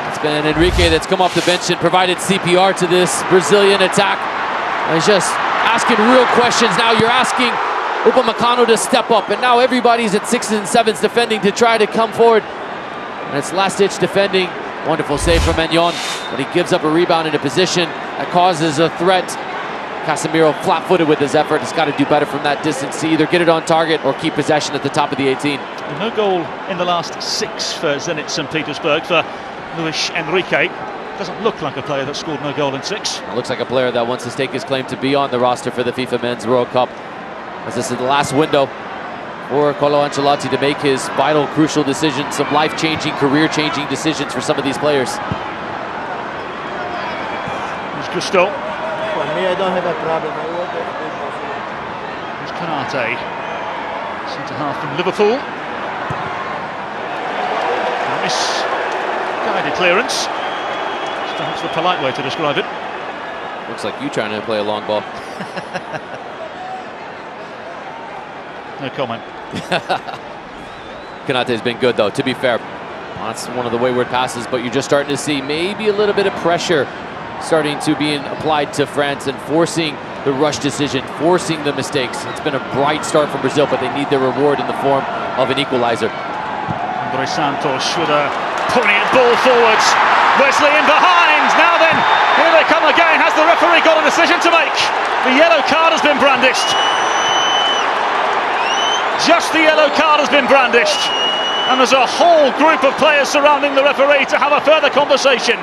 E: It's been Enrique that's come off the bench and provided CPR to this Brazilian attack. He's just asking real questions. Now you're asking Upamecano to step up, and now everybody's at 6s and 7s defending to try to come forward. And it's last-ditch defending. Wonderful save from Magnon, but he gives up a rebound in a position that causes a threat. Casemiro flat-footed with his effort. He's got to do better from that distance to either get it on target or keep possession at the top of the 18.
D: No goal in the last 6 for Zenit St. Petersburg for Luis Enrique. Doesn't look like a player that scored no goal in 6.
E: It looks like a player that wants to stake his claim to be on the roster for the FIFA Men's World Cup, as this is the last window for Carlo Ancelotti to make his vital, crucial decisions, some life-changing, career-changing decisions for some of these players.
D: Here's Gusto.
C: For me, I don't have a problem.
D: Here's Canate, centre-half from Liverpool. Misguided clearance. That's perhaps the polite way to describe it.
E: Looks like you trying to play a long ball.
D: No comment.
E: Kanate's been good, though, to be fair. That's one of the wayward passes, but you're just starting to see maybe a little bit of pressure starting to be applied to France and forcing the rush decision, forcing the mistakes. It's been a bright start from Brazil, but they need their reward in the form of an equalizer.
D: Andre Santos with a poignant ball forwards. Wesley in behind. Now then, here they come again. Has the referee got a decision to make? The yellow card has been brandished. Just the yellow card has been brandished. And there's a whole group of players surrounding the referee to have a further conversation.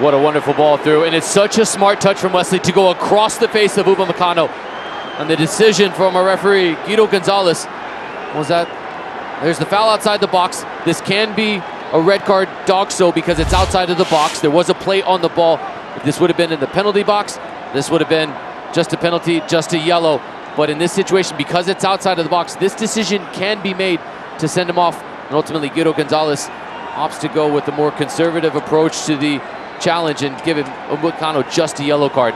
E: What a wonderful ball through, and it's such a smart touch from Wesley to go across the face of Upamecano. And the decision from a referee, Guido Gonzalez, was that there's the foul outside the box. This can be a red card, dog so, because it's outside of the box. There was a play on the ball. If this would have been in the penalty box, this would have been just a penalty, just a yellow. But in this situation, because it's outside of the box, this decision can be made to send him off. And ultimately, Guido Gonzalez opts to go with the more conservative approach to the challenge and give Upamecano just a yellow card.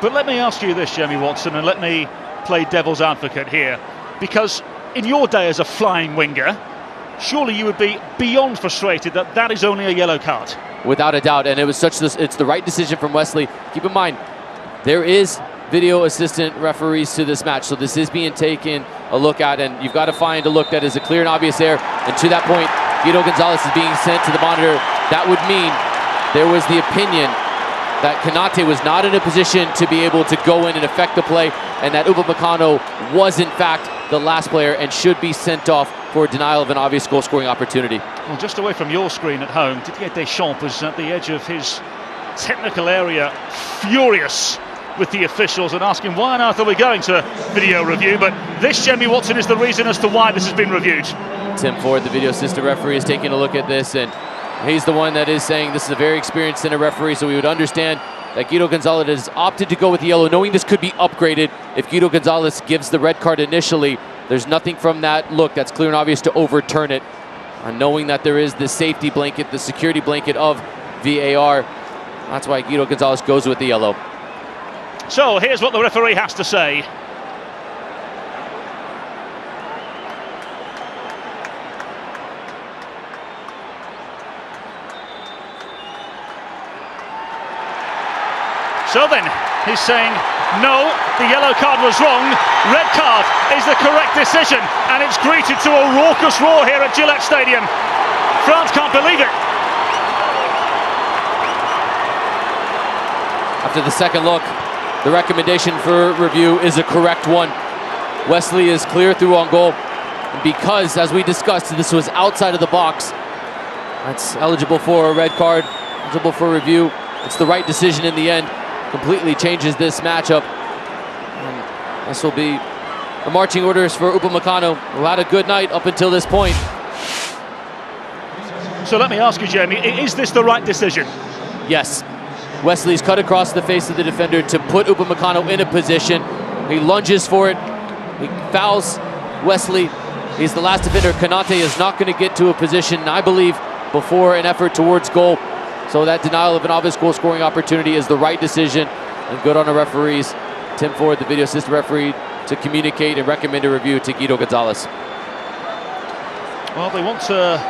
D: But let me ask you this, Jamie Watson, and let me play devil's advocate here. Because in your day as a flying winger, surely you would be beyond frustrated that that is only a yellow card.
E: Without a doubt, and it was it's the right decision from Wesley. Keep in mind, there is video assistant referees to this match, so this is being taken a look at, and you've got to find a look that is a clear and obvious error. And to that point, Guido Gonzalez is being sent to the monitor. That would mean there was the opinion that Kanate was not in a position to be able to go in and affect the play, and that Upamecano was in fact the last player and should be sent off for denial of an obvious goal-scoring opportunity.
D: Well, just away from your screen at home, Didier Deschamps was at the edge of his technical area, furious with the officials and asking why on earth are we going to video review, but this, Jamie Watson, is the reason as to why this has been reviewed.
E: Tim Ford, the video assistant referee, is taking a look at this, and he's the one that is saying this is a very experienced center referee, so we would understand that Guido Gonzalez has opted to go with the yellow, knowing this could be upgraded. If Guido Gonzalez gives the red card initially, there's nothing from that look that's clear and obvious to overturn it. And knowing that there is the safety blanket, the security blanket of VAR, that's why Guido Gonzalez goes with the yellow.
D: So here's what the referee has to say. So then, he's saying, no, the yellow card was wrong, red card is the correct decision, and it's greeted to a raucous roar here at Gillette Stadium. France can't believe it.
E: After the second look, the recommendation for review is a correct one. Wesley is clear through on goal, and because, as we discussed, this was outside of the box, that's eligible for a red card, eligible for review. It's the right decision in the end. Completely changes this matchup. And this will be the marching orders for Upamecano. Who had a good night up until this point.
D: So let me ask you, Jamie, is this the right decision?
E: Yes. Wesley's cut across the face of the defender to put Upamecano in a position. He lunges for it. He fouls Wesley. He's the last defender. Konate is not going to get to a position, I believe, before an effort towards goal. So that denial of an obvious goal-scoring opportunity is the right decision, and good on the referees. Tim Ford, the video assistant referee, to communicate and recommend a review to Guido Gonzalez.
D: Well, they want to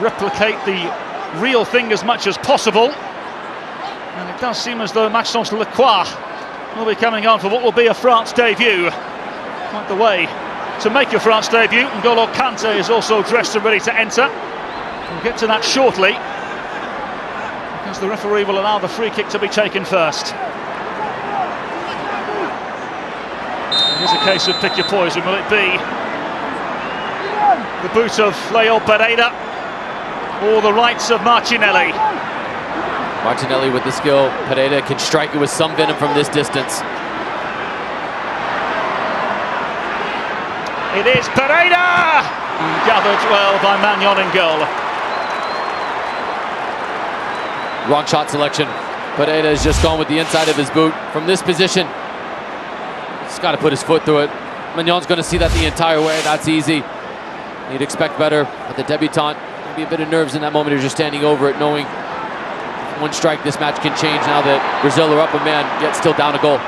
D: replicate the real thing as much as possible. And it does seem as though Maxence Lacroix will be coming on for what will be a France debut. Quite the way to make your France debut. N'Golo Kante is also dressed and ready to enter. We'll get to that shortly, because the referee will allow the free kick to be taken first. Here's a case of pick your poison. Will it be the boot of Leo Pereira or the rights of Martinelli?
E: Martinelli with the skill. Pereira can strike it with some venom from this distance.
D: It is Pereira! Gathered well by Magnon in goal.
E: Wrong shot selection. Pereira has just gone with the inside of his boot from this position. He's got to put his foot through it. Magnon's going to see that the entire way. That's easy. You'd expect better, but the debutant, maybe a bit of nerves in that moment. He's just standing over it, knowing one strike, this match can change now that Brazil are up a man, yet still down a goal.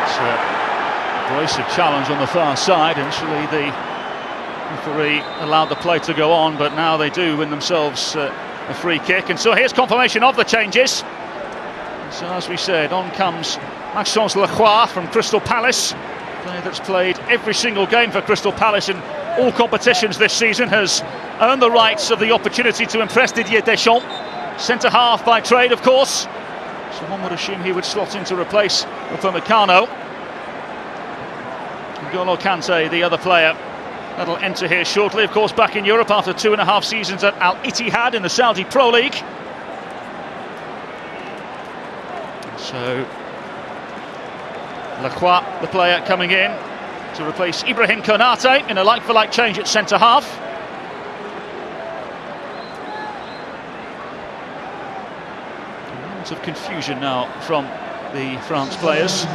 D: It's a abrasive challenge on the far side. Initially, the referee allowed the play to go on, but now they do win themselves a free kick. And so here's confirmation of the changes. So as we said, on comes Maxence Lacroix from Crystal Palace, a player that's played every single game for Crystal Palace in all competitions this season, has earned the rights of the opportunity to impress Didier Deschamps. Centre-half by trade, of course, so one would assume he would slot in to replace Upamecano. N'Golo Kante, the other player that'll enter here shortly, of course back in Europe after 2.5 seasons at Al Ittihad in the Saudi Pro League. So Lacroix, the player coming in to replace Ibrahim Konate in a like-for-like change at centre-half. Moments of confusion now from the France players.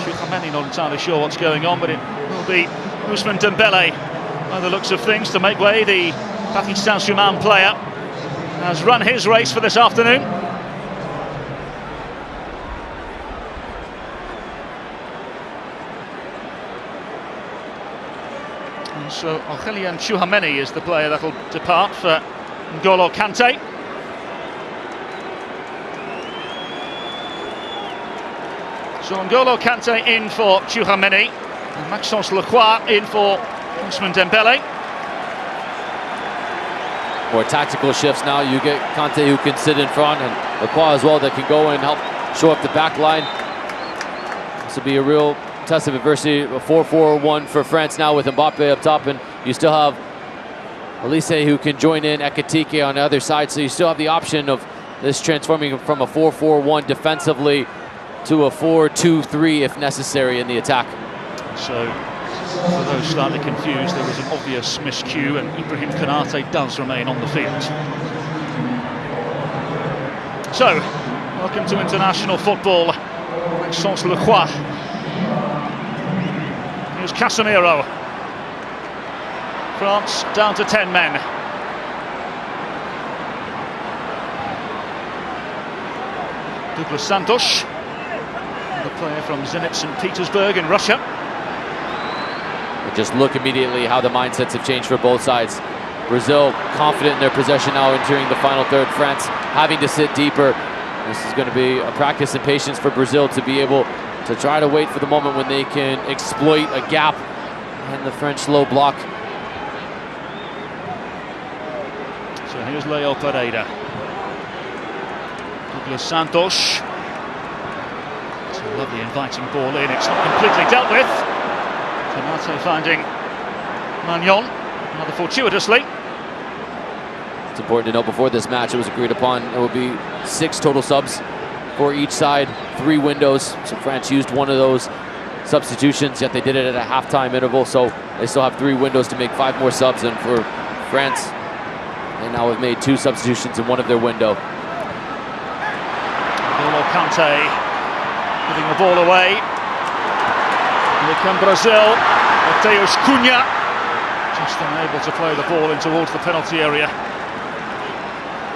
D: Chouameni not entirely sure what's going on, but it will be Ousmane Dembele, by the looks of things, to make way. The Paris Saint-Germain player has run his race for this afternoon. And so Aurélien Tchouameni is the player that'll depart for N'Golo Kante. So N'Golo Kante in for Tchouameni, and Maxence Lacroix in for Ousmane Dembele.
E: More tactical shifts now. You get Kante, who can sit in front, and Lacroix as well, that can go and help show up the back line. This will be a real test of adversity. A 4-4-1 for France now with Mbappe up top, and you still have Elise who can join in Ekitike on the other side, so you still have the option of this transforming from a 4-4-1 defensively to a 4-2-3 if necessary in the attack.
D: So for those slightly confused, there was an obvious miscue, and Ibrahim Konate does remain on the field. So, welcome to international football. Maxence Lacroix. Here's Casemiro. France down to 10 men. Douglas Santos, the player from Zenit St. Petersburg in Russia.
E: Just look immediately how the mindsets have changed for both sides. Brazil confident in their possession now entering the final third. France having to sit deeper. This is going to be a practice in patience for Brazil to be able to try to wait for the moment when they can exploit a gap in the French low block.
D: So here's Leo Pereira. Douglas Santos. It's a lovely inviting ball in. It's not completely dealt with. Canate finding Magnon, rather fortuitously.
E: It's important to note before this match it was agreed upon there will be 6 total subs for each side, 3 windows. So France used one of those substitutions, yet they did it at a halftime interval, so they still have 3 windows to make 5 more subs. And for France, they now have made 2 substitutions in one of their window.
D: N'Golo Kante giving the ball away. Here come Brazil. Mateus Cunha just unable to play the ball in towards the penalty area.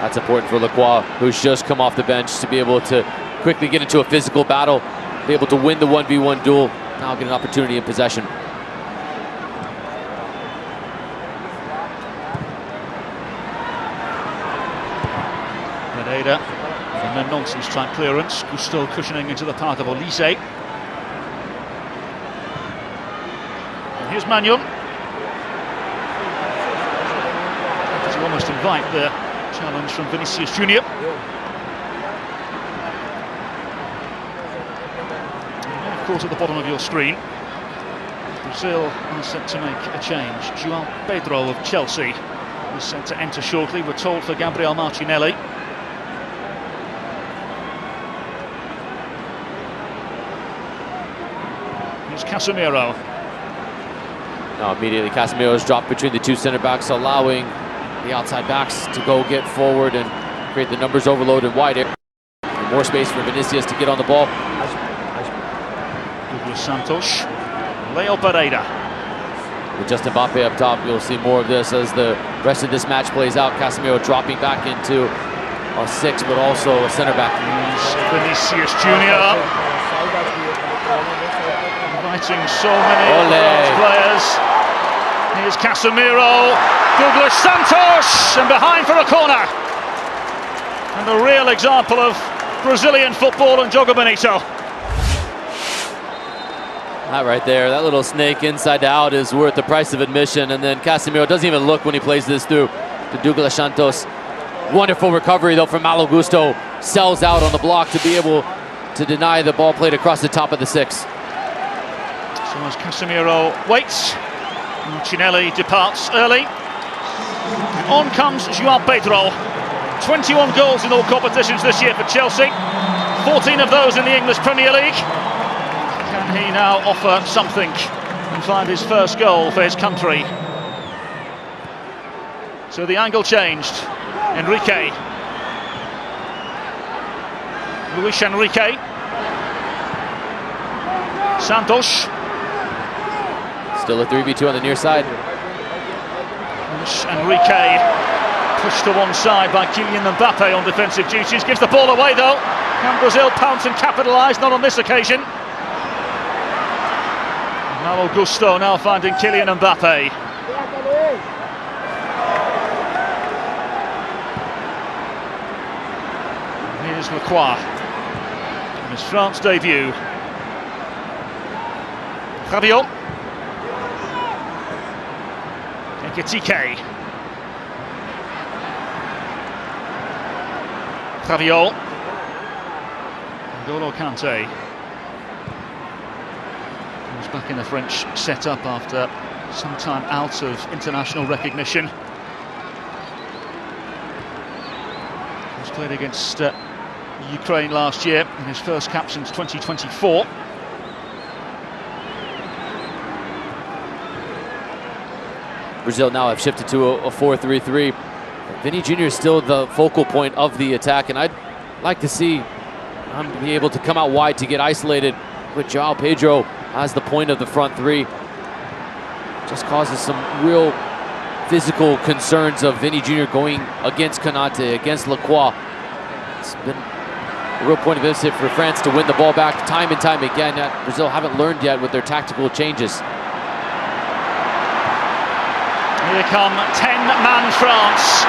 E: That's important for Lacroix, who's just come off the bench, to be able to quickly get into a physical battle, be able to win the 1v1 duel, now get an opportunity in possession.
D: Pereira from a nonsense type clearance. Gusto cushioning into the path of Olise. And here's Magnon. To almost invite the challenge from Vinicius Junior. And of course, at the bottom of your screen, Brazil are set to make a change. João Pedro of Chelsea is set to enter shortly. We're told for Gabriel Martinelli. Here's Casemiro.
E: Now immediately Casemiro's dropped between the 2 center backs, allowing the outside backs to go get forward and create the numbers overload and wide area. And more space for Vinicius to get on the ball.
D: Douglas Santos, Leo Pereira.
E: With just Mbappe up top, you'll see more of this as the rest of this match plays out. Casemiro dropping back into a 6, but also a center back.
D: Vinicius Junior. Inviting so many players. Here's Casemiro, Douglas Santos, and behind for a corner. And a real example of Brazilian football and Jogo Bonito.
E: That right there, that little snake inside out is worth the price of admission. And then Casemiro doesn't even look when he plays this through to Douglas Santos. Wonderful recovery though from Malo Gusto. Sells out on the block to be able to deny the ball played across the top of the 6.
D: So as Casemiro waits, Martinelli departs early. On comes João Pedro. 21 goals in all competitions this year for Chelsea. 14 of those in the English Premier League. Can he now offer something and find his first goal for his country? So the angle changed. Enrique. Luis Enrique. Santos.
E: Still a 3v2 on the near side.
D: Luis Enrique pushed to one side by Kylian Mbappe on defensive duties. Gives the ball away though. Can Brazil pounce and capitalise? Not on this occasion. Malo Gusto now finding Kylian Mbappe. Here's Lacroix in his France debut. Rabiot. Ekitike. Rabiot. N'Golo Kante. He's back in the French setup after some time out of international recognition. He's played against Ukraine last year in his first cap since 2024.
E: Brazil now have shifted to a 4-3-3. Vinny Jr. is still the focal point of the attack, and I'd like to see him be able to come out wide to get isolated with João Pedro as the point of the front 3. Just causes some real physical concerns of Vinny Jr. going against Konate, against Lacroix. It's been a real point of emphasis for France to win the ball back time and time again. Brazil haven't learned yet with their tactical changes.
D: Here come 10-man France.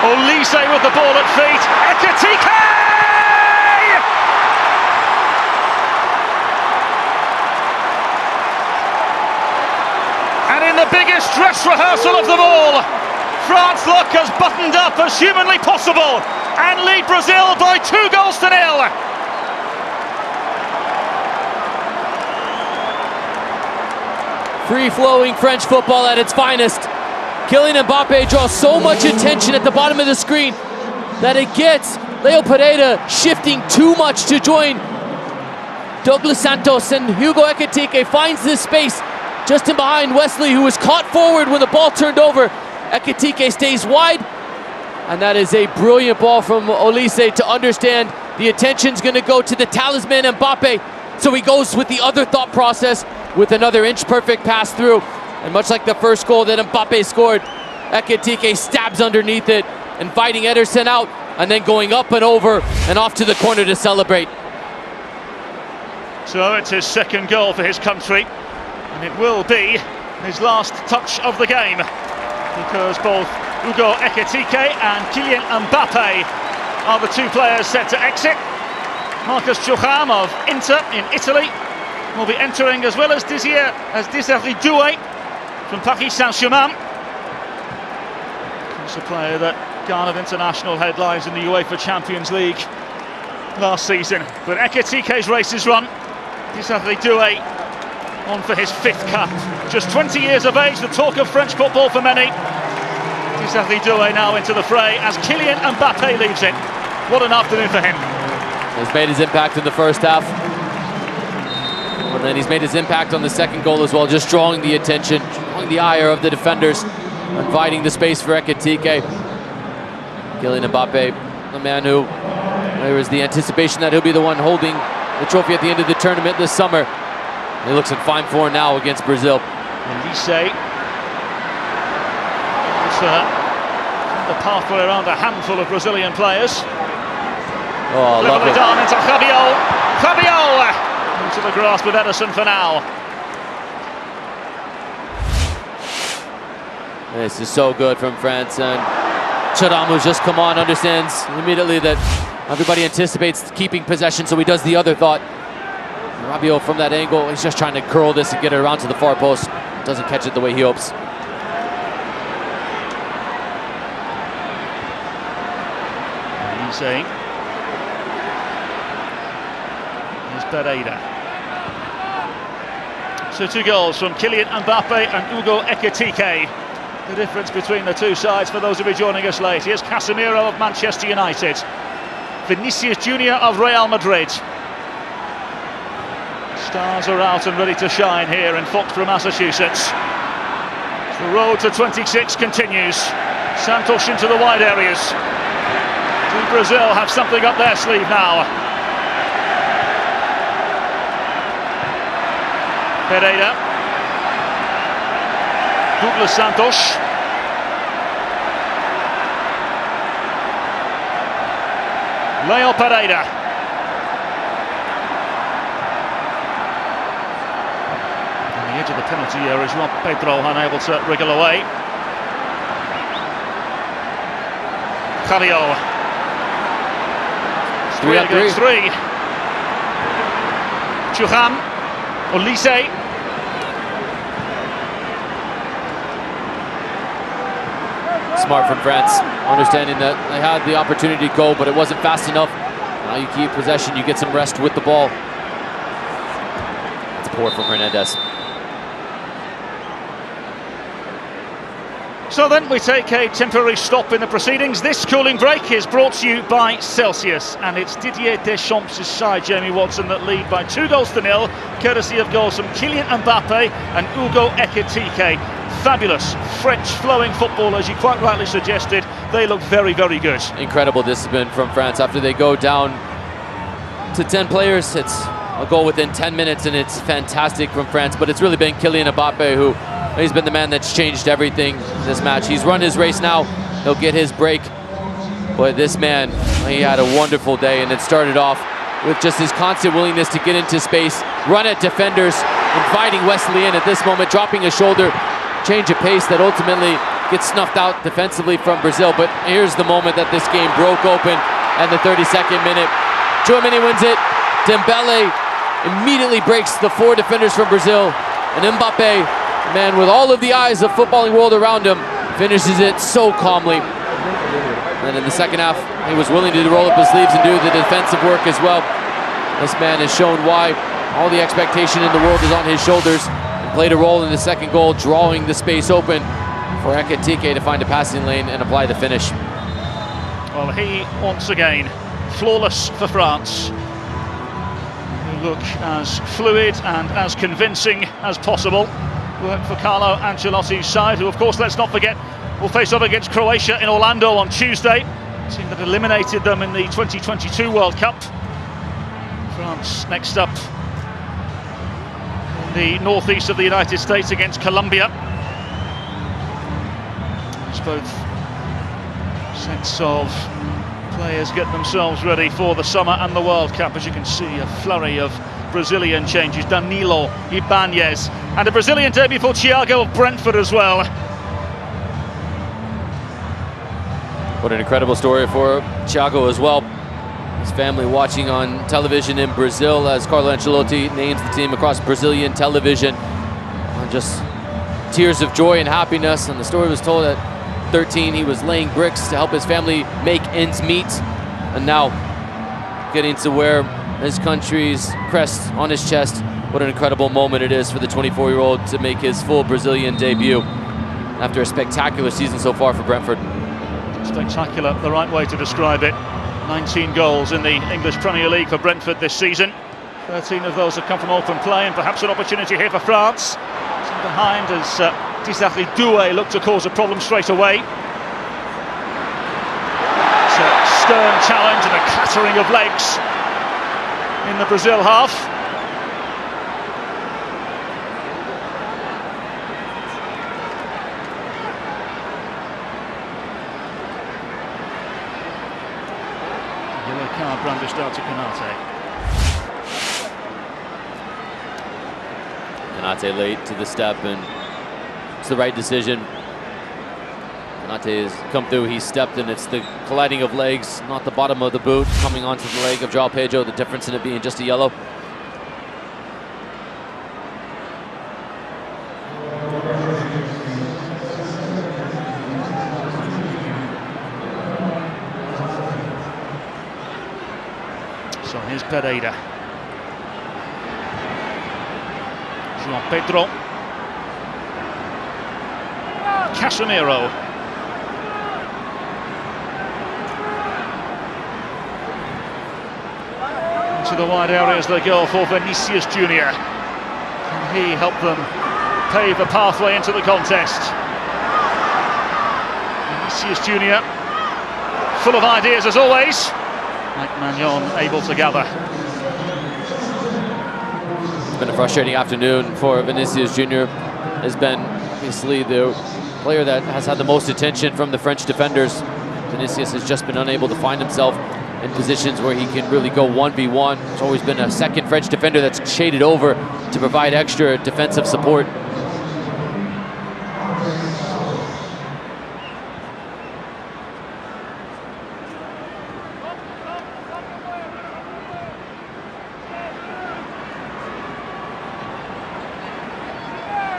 D: Olise with the ball at feet. Ekitike! And in the biggest dress rehearsal of them all, France look as buttoned up as humanly possible and lead Brazil by 2-0.
E: Free-flowing French football at its finest. Kylian Mbappe draws so much attention at the bottom of the screen that it gets Leo Pereira shifting too much to join Douglas Santos, and Hugo Ekitike finds this space just in behind Wesley, who was caught forward when the ball turned over. Ekitike stays wide, and that is a brilliant ball from Olise to understand the attention's going to go to the talisman Mbappe, so he goes with the other thought process with another inch-perfect pass through. And much like the first goal that Mbappe scored, Ekitike stabs underneath it, inviting Ederson out, and then going up and over and off to the corner to celebrate.
D: So it's his second goal for his country, and it will be his last touch of the game, because both Hugo Ekitike and Kylian Mbappe are the two players set to exit. Marcus Thuram of Inter in Italy will be entering, as well as Desiré Doué from Paris Saint-Germain. He's a player that garnered international headlines in the UEFA Champions League last season. But Ekitike's race is run. Desiré Doué on for his 5th cap. Just 20 years of age, the talk of French football for many. Desiré Doué now into the fray as Kylian Mbappe leaves it. What an afternoon for him.
E: He's made his impact in the first half. And then he's made his impact on the second goal as well, just drawing the attention, drawing the ire of the defenders, inviting the space for Ekitike. Kylian Mbappe, the man who, there is the anticipation that he'll be the one holding the trophy at the end of the tournament this summer. He looks in fine form now against Brazil.
D: Olise. The pathway around a handful of Brazilian players.
E: Oh, lovely.
D: Down into Fabio into the grasp of Ederson for now.
E: This is so good from France, and Thuram, who's just come on, understands immediately that everybody anticipates keeping possession, so he does the other thought. Rabiot from that angle, he's just trying to curl this and get it around to the far post. Doesn't catch it the way he hopes.
D: Olise. Here's Pereira. So 2 goals from Kylian Mbappe and Hugo Ekitike. The difference between the two sides, for those of you joining us late. Here's Casemiro of Manchester United. Vinicius Jr. of Real Madrid. Stars are out and ready to shine here in Foxborough, Massachusetts. The road to 26 continues. Santos into the wide areas. Do Brazil have something up their sleeve now? Pereira. Douglas Santos. Leo Pereira. On the edge of the penalty area is João Pedro, unable to wriggle away. Fabio. 3 against 3. Thuram. Olise.
E: Smart from France, understanding that they had the opportunity to go, but it wasn't fast enough. Now you keep possession, you get some rest with the ball. It's poor from Hernandez.
D: So then we take a temporary stop in the proceedings. This cooling break is brought to you by Celsius, and it's Didier Deschamps' side, Jamie Watson, that lead by 2-0, courtesy of goals from Kylian Mbappe and Hugo Ekitike. Fabulous French flowing football, as you quite rightly suggested. They look very, very good.
E: Incredible discipline from France. After they go down to 10 players, it's a goal within 10 minutes, and it's fantastic from France. But it's really been Kylian Mbappe who He's been the man that's changed everything in this match. He's run his race now. He'll get his break. But this man, he had a wonderful day, and it started off with just his constant willingness to get into space, run at defenders, inviting Wesley in at this moment, dropping a shoulder, change of pace that ultimately gets snuffed out defensively from Brazil. But here's the moment that this game broke open, and the 32nd minute. Germany wins it. Dembele immediately breaks the 4 defenders from Brazil, and Mbappe, man with all of the eyes of footballing world around him, finishes it so calmly. And in the second half, he was willing to roll up his sleeves and do the defensive work as well. This man has shown why all the expectation in the world is on his shoulders, and played a role in the second goal, drawing the space open for Ekitike to find a passing lane and apply the finish.
D: Well, he, once again, flawless for France. Who look as fluid and as convincing as possible. Work for Carlo Ancelotti's side, who, of course, let's not forget, will face off against Croatia in Orlando on Tuesday. A team that eliminated them in the 2022 World Cup. France next up in the northeast of the United States against Colombia. As both sets of players get themselves ready for the summer and the World Cup. As you can see, a flurry of Brazilian changes. Danilo, Ibanez, and a Brazilian debut for Thiago of Brentford as well.
E: What an incredible story for Thiago as well. His family watching on television in Brazil as Carlo Ancelotti names the team across Brazilian television. Just tears of joy and happiness. And the story was told at 13, he was laying bricks to help his family make ends meet. And now getting to wear his country's crest on his chest. What an incredible moment it is for the 24-year-old to make his full Brazilian debut after a spectacular season so far for Brentford.
D: Spectacular, the right way to describe it. 19 goals in the English Premier League for Brentford this season. 13 of those have come from open play, and perhaps an opportunity here for France. From behind as Desiré Doué looked to cause a problem straight away. It's a stern challenge and a clattering of legs in the Brazil half. Yellow card brandished out to Konate.
E: Konate late to the step, and it's the right decision. Konate has come through, he stepped, and it's the colliding of legs, not the bottom of the boot, coming onto the leg of João Pedro, the difference in it being just a yellow.
D: So here's Pereira. João Pedro. Casemiro. Into the wide areas they go for Vinicius Junior. Can he help them pave the pathway into the contest? Vinicius Junior, full of ideas as always. Mike Magnon able to gather.
E: It's been a frustrating afternoon for Vinicius Junior. Has been obviously the player that has had the most attention from the French defenders. Vinicius has just been unable to find himself in positions where he can really go 1v1. There's always been a second French defender that's shaded over to provide extra defensive support.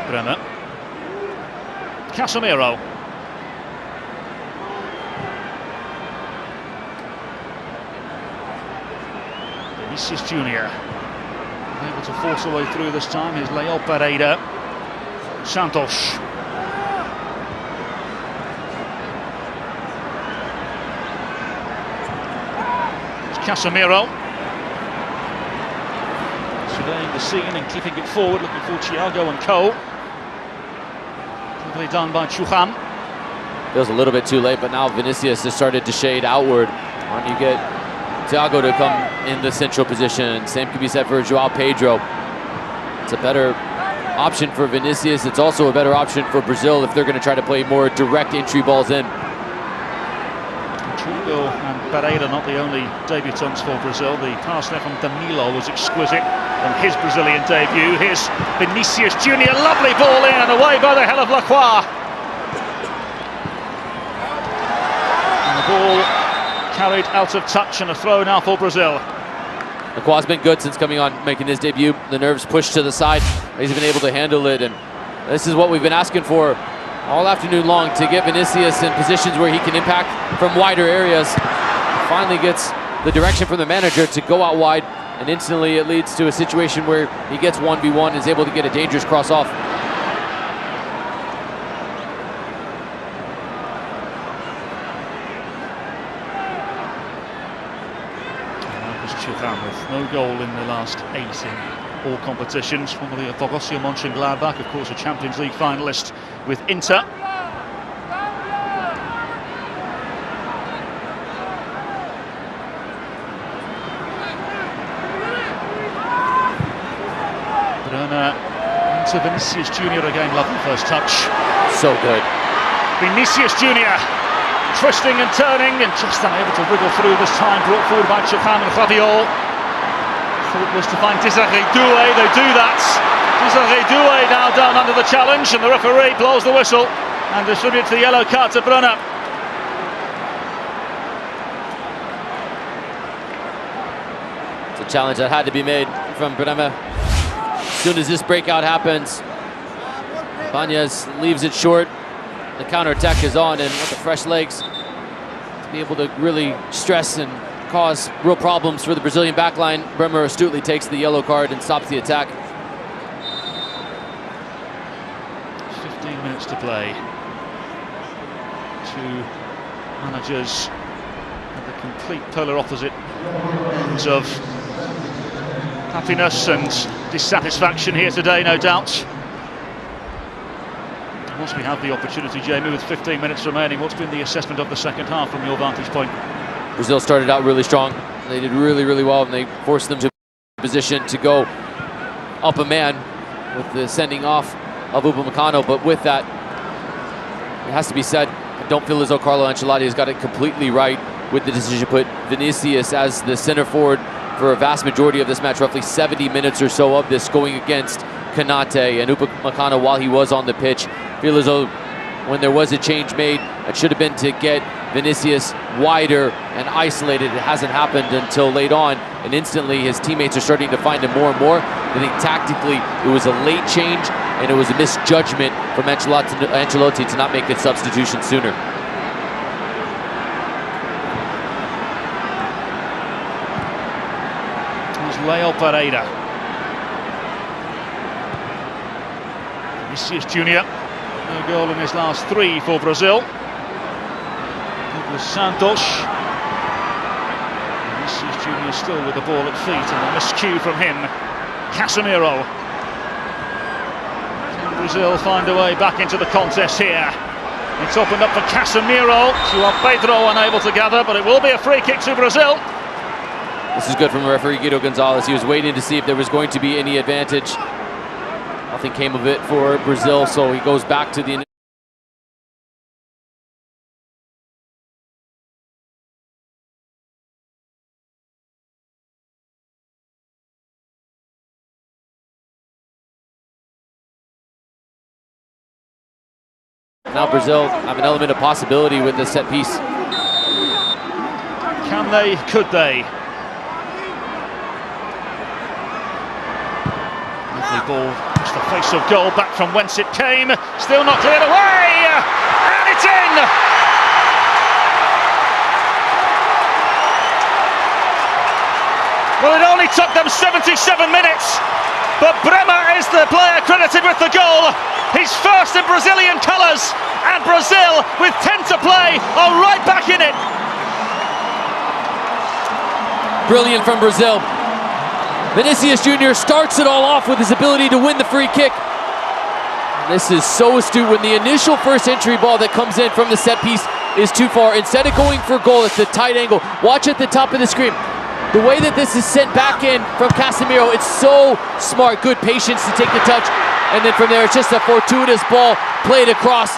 D: Bremer. Casemiro. Vinicius Junior able to force a way through this time. Here's Leo Pereira. Santos. It's Casemiro. Surveying the scene and keeping it forward, looking for Thiago and Co. Probably done by Chouhan.
E: Feels a little bit too late, but now Vinicius has started to shade outward. Why don't you get Thiago to come in the central position? Same can be said for João Pedro. It's a better option for Vinicius. It's also a better option for Brazil if they're going to try to play more direct entry balls in.
D: Trigo and Pereira not the only debutants for Brazil. The pass there from Danilo was exquisite on his Brazilian debut. Here's Vinicius Junior, lovely ball in and away by the hell of Lacroix. And the ball carried out of touch and a throw now for Brazil.
E: Lacroix's been good since coming on, making his debut. The nerves pushed to the side. He's been able to handle it, and this is what we've been asking for all afternoon long, to get Vinicius in positions where he can impact from wider areas. Finally gets the direction from the manager to go out wide, and instantly it leads to a situation where he gets 1v1 and is able to get a dangerous cross off.
D: With no goal in the last 8 in all competitions, formerly at Borussia Mönchengladbach, of course a Champions League finalist with Inter. Brunner into Vinicius Junior again, lovely first touch.
E: So good.
D: Vinicius Junior twisting and turning and just unable to wriggle through this time, brought forward by Chachan and Rabiot. Thought was to find Desiré Doué, they do that. Desiré Doué now down under the challenge, and the referee blows the whistle and distributes the yellow card to Brunner.
E: It's a challenge that had to be made from Brunner. As soon as this breakout happens, Banez leaves it short. The counter-attack is on, and with the fresh legs to be able to really stress and cause real problems for the Brazilian backline. Bremer astutely takes the yellow card and stops the attack.
D: 15 minutes to play. Two managers at the complete polar opposite ends of happiness and dissatisfaction here today, no doubt. Once we have the opportunity, Jamie, with 15 minutes remaining, what's been the assessment of the second half from your vantage point?
E: Brazil started out really strong. They did really, really well, and they forced them to a position to go up a man with the sending off of Upamecano. But with that, it has to be said, I don't feel as though Carlo Ancelotti has got it completely right with the decision to put Vinicius as the center forward for a vast majority of this match, roughly 70 minutes or so of this, going against Kanate and Upamecano while he was on the pitch. I feel as though when there was a change made, it should have been to get Vinicius wider and isolated. It hasn't happened until late on, and instantly his teammates are starting to find him more and more. I think tactically it was a late change, and it was a misjudgment from Ancelotti to not make that substitution sooner.
D: There's Leo Pereira. Vinicius Junior. No goal in his last 3 for Brazil. Douglas Santos. Vinicius Junior still with the ball at feet, and a miscue from him. Casemiro. Can Brazil find a way back into the contest here? It's opened up for Casemiro. João Pedro unable to gather, but it will be a free kick to Brazil.
E: This is good from referee Guido Gonzalez. He was waiting to see if there was going to be any advantage. Nothing came of it for Brazil, so he goes back to the... Now Brazil have an element of possibility with this set piece.
D: Can they? Could they? Lovely ball, just the face of goal, back from whence it came. Still not cleared away, and it's in! Well, it only took them 77 minutes, but Bremer is the player credited with the goal. His first in Brazilian colours, and Brazil, with 10 to play, are right back in it.
E: Brilliant from Brazil. Vinicius Junior starts it all off with his ability to win the free kick. This is so astute when the initial first entry ball that comes in from the set piece is too far. Instead of going for a goal, it's a tight angle. Watch at the top of the screen. The way that this is sent back in from Casemiro, it's so smart. Good patience to take the touch. and then from there it's just a fortuitous ball played across.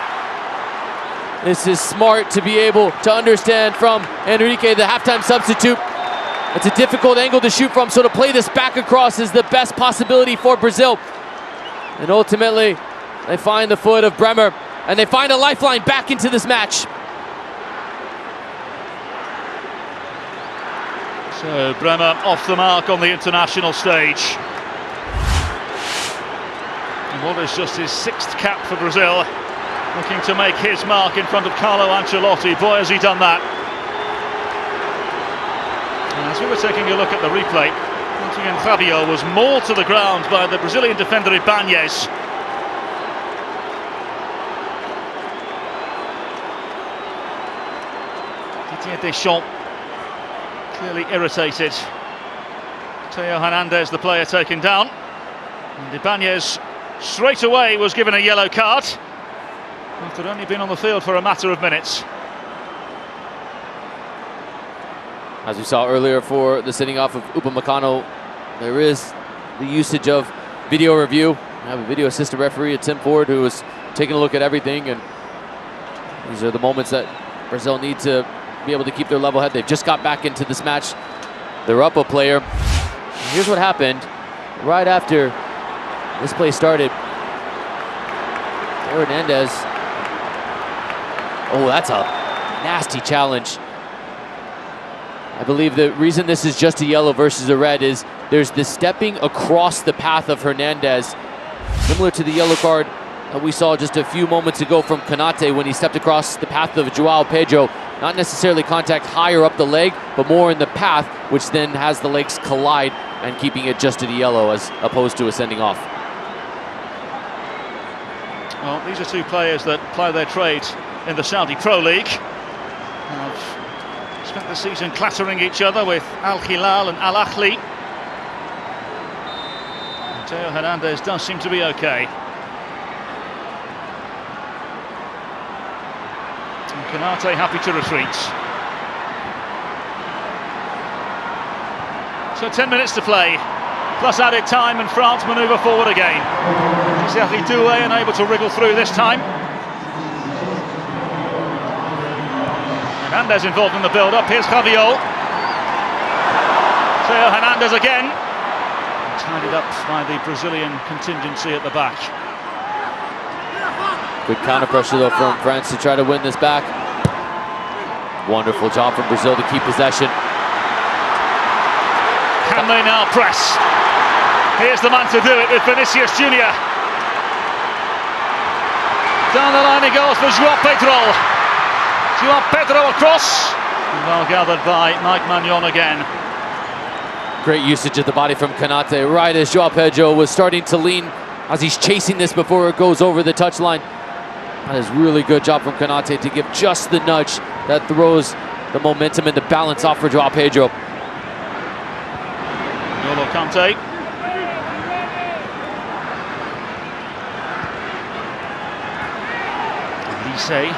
E: This is smart to be able to understand from Enrique, the halftime substitute. It's a difficult angle to shoot from, so to play this back across is the best possibility for Brazil. And ultimately, they find the foot of Bremer, and they find a lifeline back into this match.
D: So Bremer off the mark on the international stage. And what is just his 6th cap for Brazil, looking to make his mark in front of Carlo Ancelotti. Boy, has he done that. And as we were taking a look at the replay, once again Fabio was mauled to the ground by the Brazilian defender Ibanez. Didier Deschamps clearly irritated. Theo Hernandez, the player, taken down. And Ibanez straight away was given a yellow card after only being on the field for a matter of minutes.
E: As we saw earlier for the sitting off of Upamecano, there is the usage of video review. We have a video assistant referee, Tim Ford, who is taking a look at everything, and these are the moments that Brazil need to be able to keep their level head. They've just got back into this match. They're up a player. And here's what happened right after this play started. Hernandez. Oh, that's a nasty challenge. I believe the reason this is just a yellow versus a red is there's the stepping across the path of Hernandez, similar to the yellow card that we saw just a few moments ago from Konate when he stepped across the path of João Pedro. Not necessarily contact higher up the leg, but more in the path, which then has the legs collide and keeping it just to the yellow as opposed to a sending off.
D: Well, these are two players that ply their trade in the Saudi Pro League. Spent the season clattering each other with Al Hilal and Al Ahly. Theo Hernandez does seem to be okay. And Konate happy to retreat. So 10 minutes to play, plus added time, and France manoeuvre forward again. Desiree Doué unable to wriggle through this time. Hernandez involved in the build-up. Here's Javier. Theo Hernandez again. Tidied up by the Brazilian contingency at the back.
E: Good counter pressure though from France to try to win this back. Wonderful job from Brazil to keep possession.
D: Can they now press? Here's the man to do it with Vinicius Junior. Down the line he goes for João Pedro. João Pedro across. Well gathered by Mike Magnon again.
E: Great usage of the body from Konate right as João Pedro was starting to lean as he's chasing this before it goes over the touchline. That is really good job from Konate to give just the nudge that throws the momentum and the balance off for João Pedro.
D: N'Golo Kante. Lise.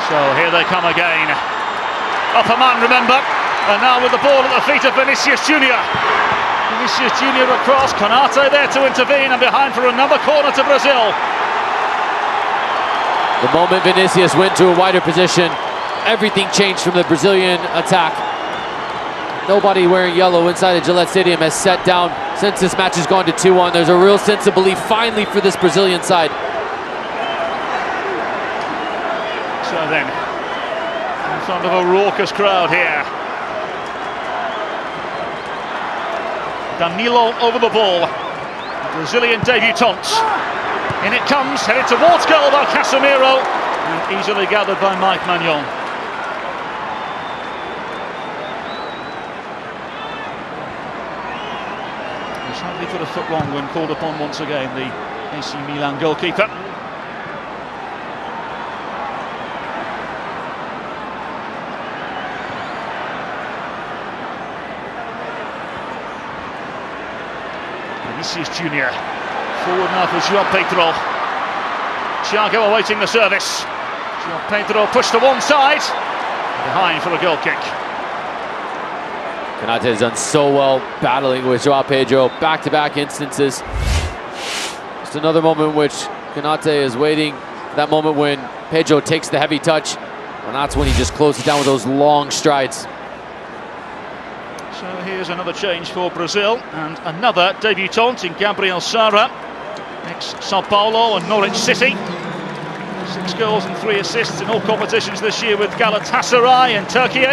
D: So here they come again. Up a man, remember, and now with the ball at the feet of Vinicius Junior. Vinicius Junior across, Konate there to intervene, and behind for another corner to Brazil.
E: The moment Vinicius went to a wider position, everything changed from the Brazilian attack. Nobody wearing yellow inside the Gillette Stadium has sat down since this match has gone to 2-1. There's a real sense of belief finally for this Brazilian side.
D: So then, in front of a raucous crowd here. Danilo over the ball. Brazilian debutante. In it comes, headed towards goal by Casemiro, and easily gathered by Mike Magnon. He slightly put a foot wrong when called upon once again, the AC Milan goalkeeper. Vinicius Junior. Forward now for João Pedro. Thiago awaiting the service. João Pedro pushed to one side. Behind for a goal kick.
E: Konate has done so well battling with Joao Pedro, back-to-back instances. Just another moment in which Konate is waiting for that moment when Pedro takes the heavy touch, and that's when he just closes down with those long strides.
D: So here's another change for Brazil, and another debutant in Gabriel Sara, ex-Sao Paulo and Norwich City. 6 goals and 3 assists in all competitions this year with Galatasaray and Turkey.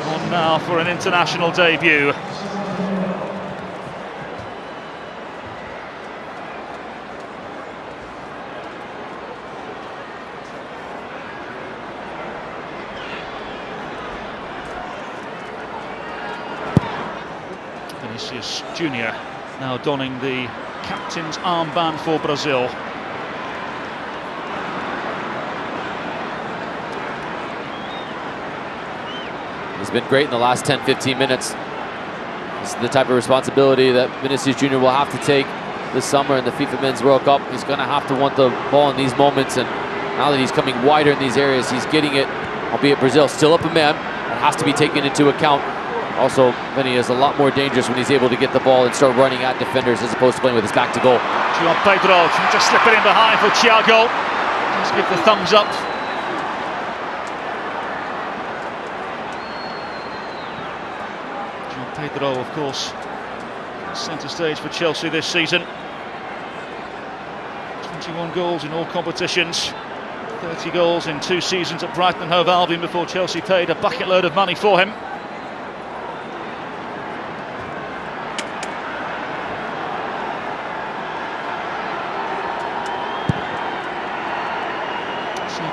D: On now for an international debut. Vinicius Junior now donning the captain's armband for Brazil.
E: He's been great in the last 10-15 minutes. This is the type of responsibility that Vinicius Junior will have to take this summer in the FIFA Men's World Cup. He's going to have to want the ball in these moments, and now that he's coming wider in these areas, he's getting it, albeit Brazil still up a man. That has to be taken into account. Also, Vinny is a lot more dangerous when he's able to get the ball and start running at defenders as opposed to playing with his back to goal.
D: Joao Pedro trying to slip it in behind for Thiago. Let's give the thumbs up. Joao Pedro, of course, centre stage for Chelsea this season. 21 goals in all competitions. 30 goals in 2 seasons at Brighton and Hove Albion before Chelsea paid a bucket load of money for him.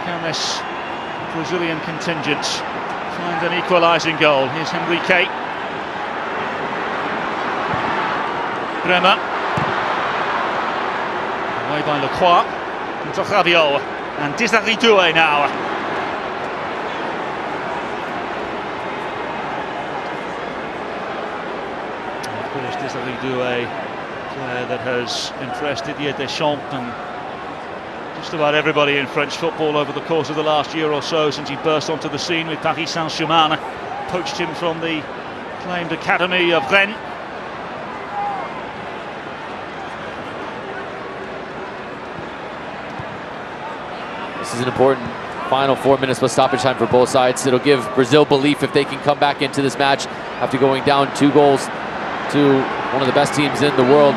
D: Can this Brazilian contingent find an equalising goal? Here's Henrique. Bremer. Away by Lacroix. Into Rabiot. And Desiré Doué now. And of course, Desiré Doué, player that has impressed Didier Deschamps and just about everybody in French football over the course of the last year or so since he burst onto the scene with Paris Saint-Germain, poached him from the acclaimed academy of Rennes.
E: This is an important final 4 minutes plus stoppage time for both sides. It'll give Brazil belief if they can come back into this match after going down 2 goals to one of the best teams in the world.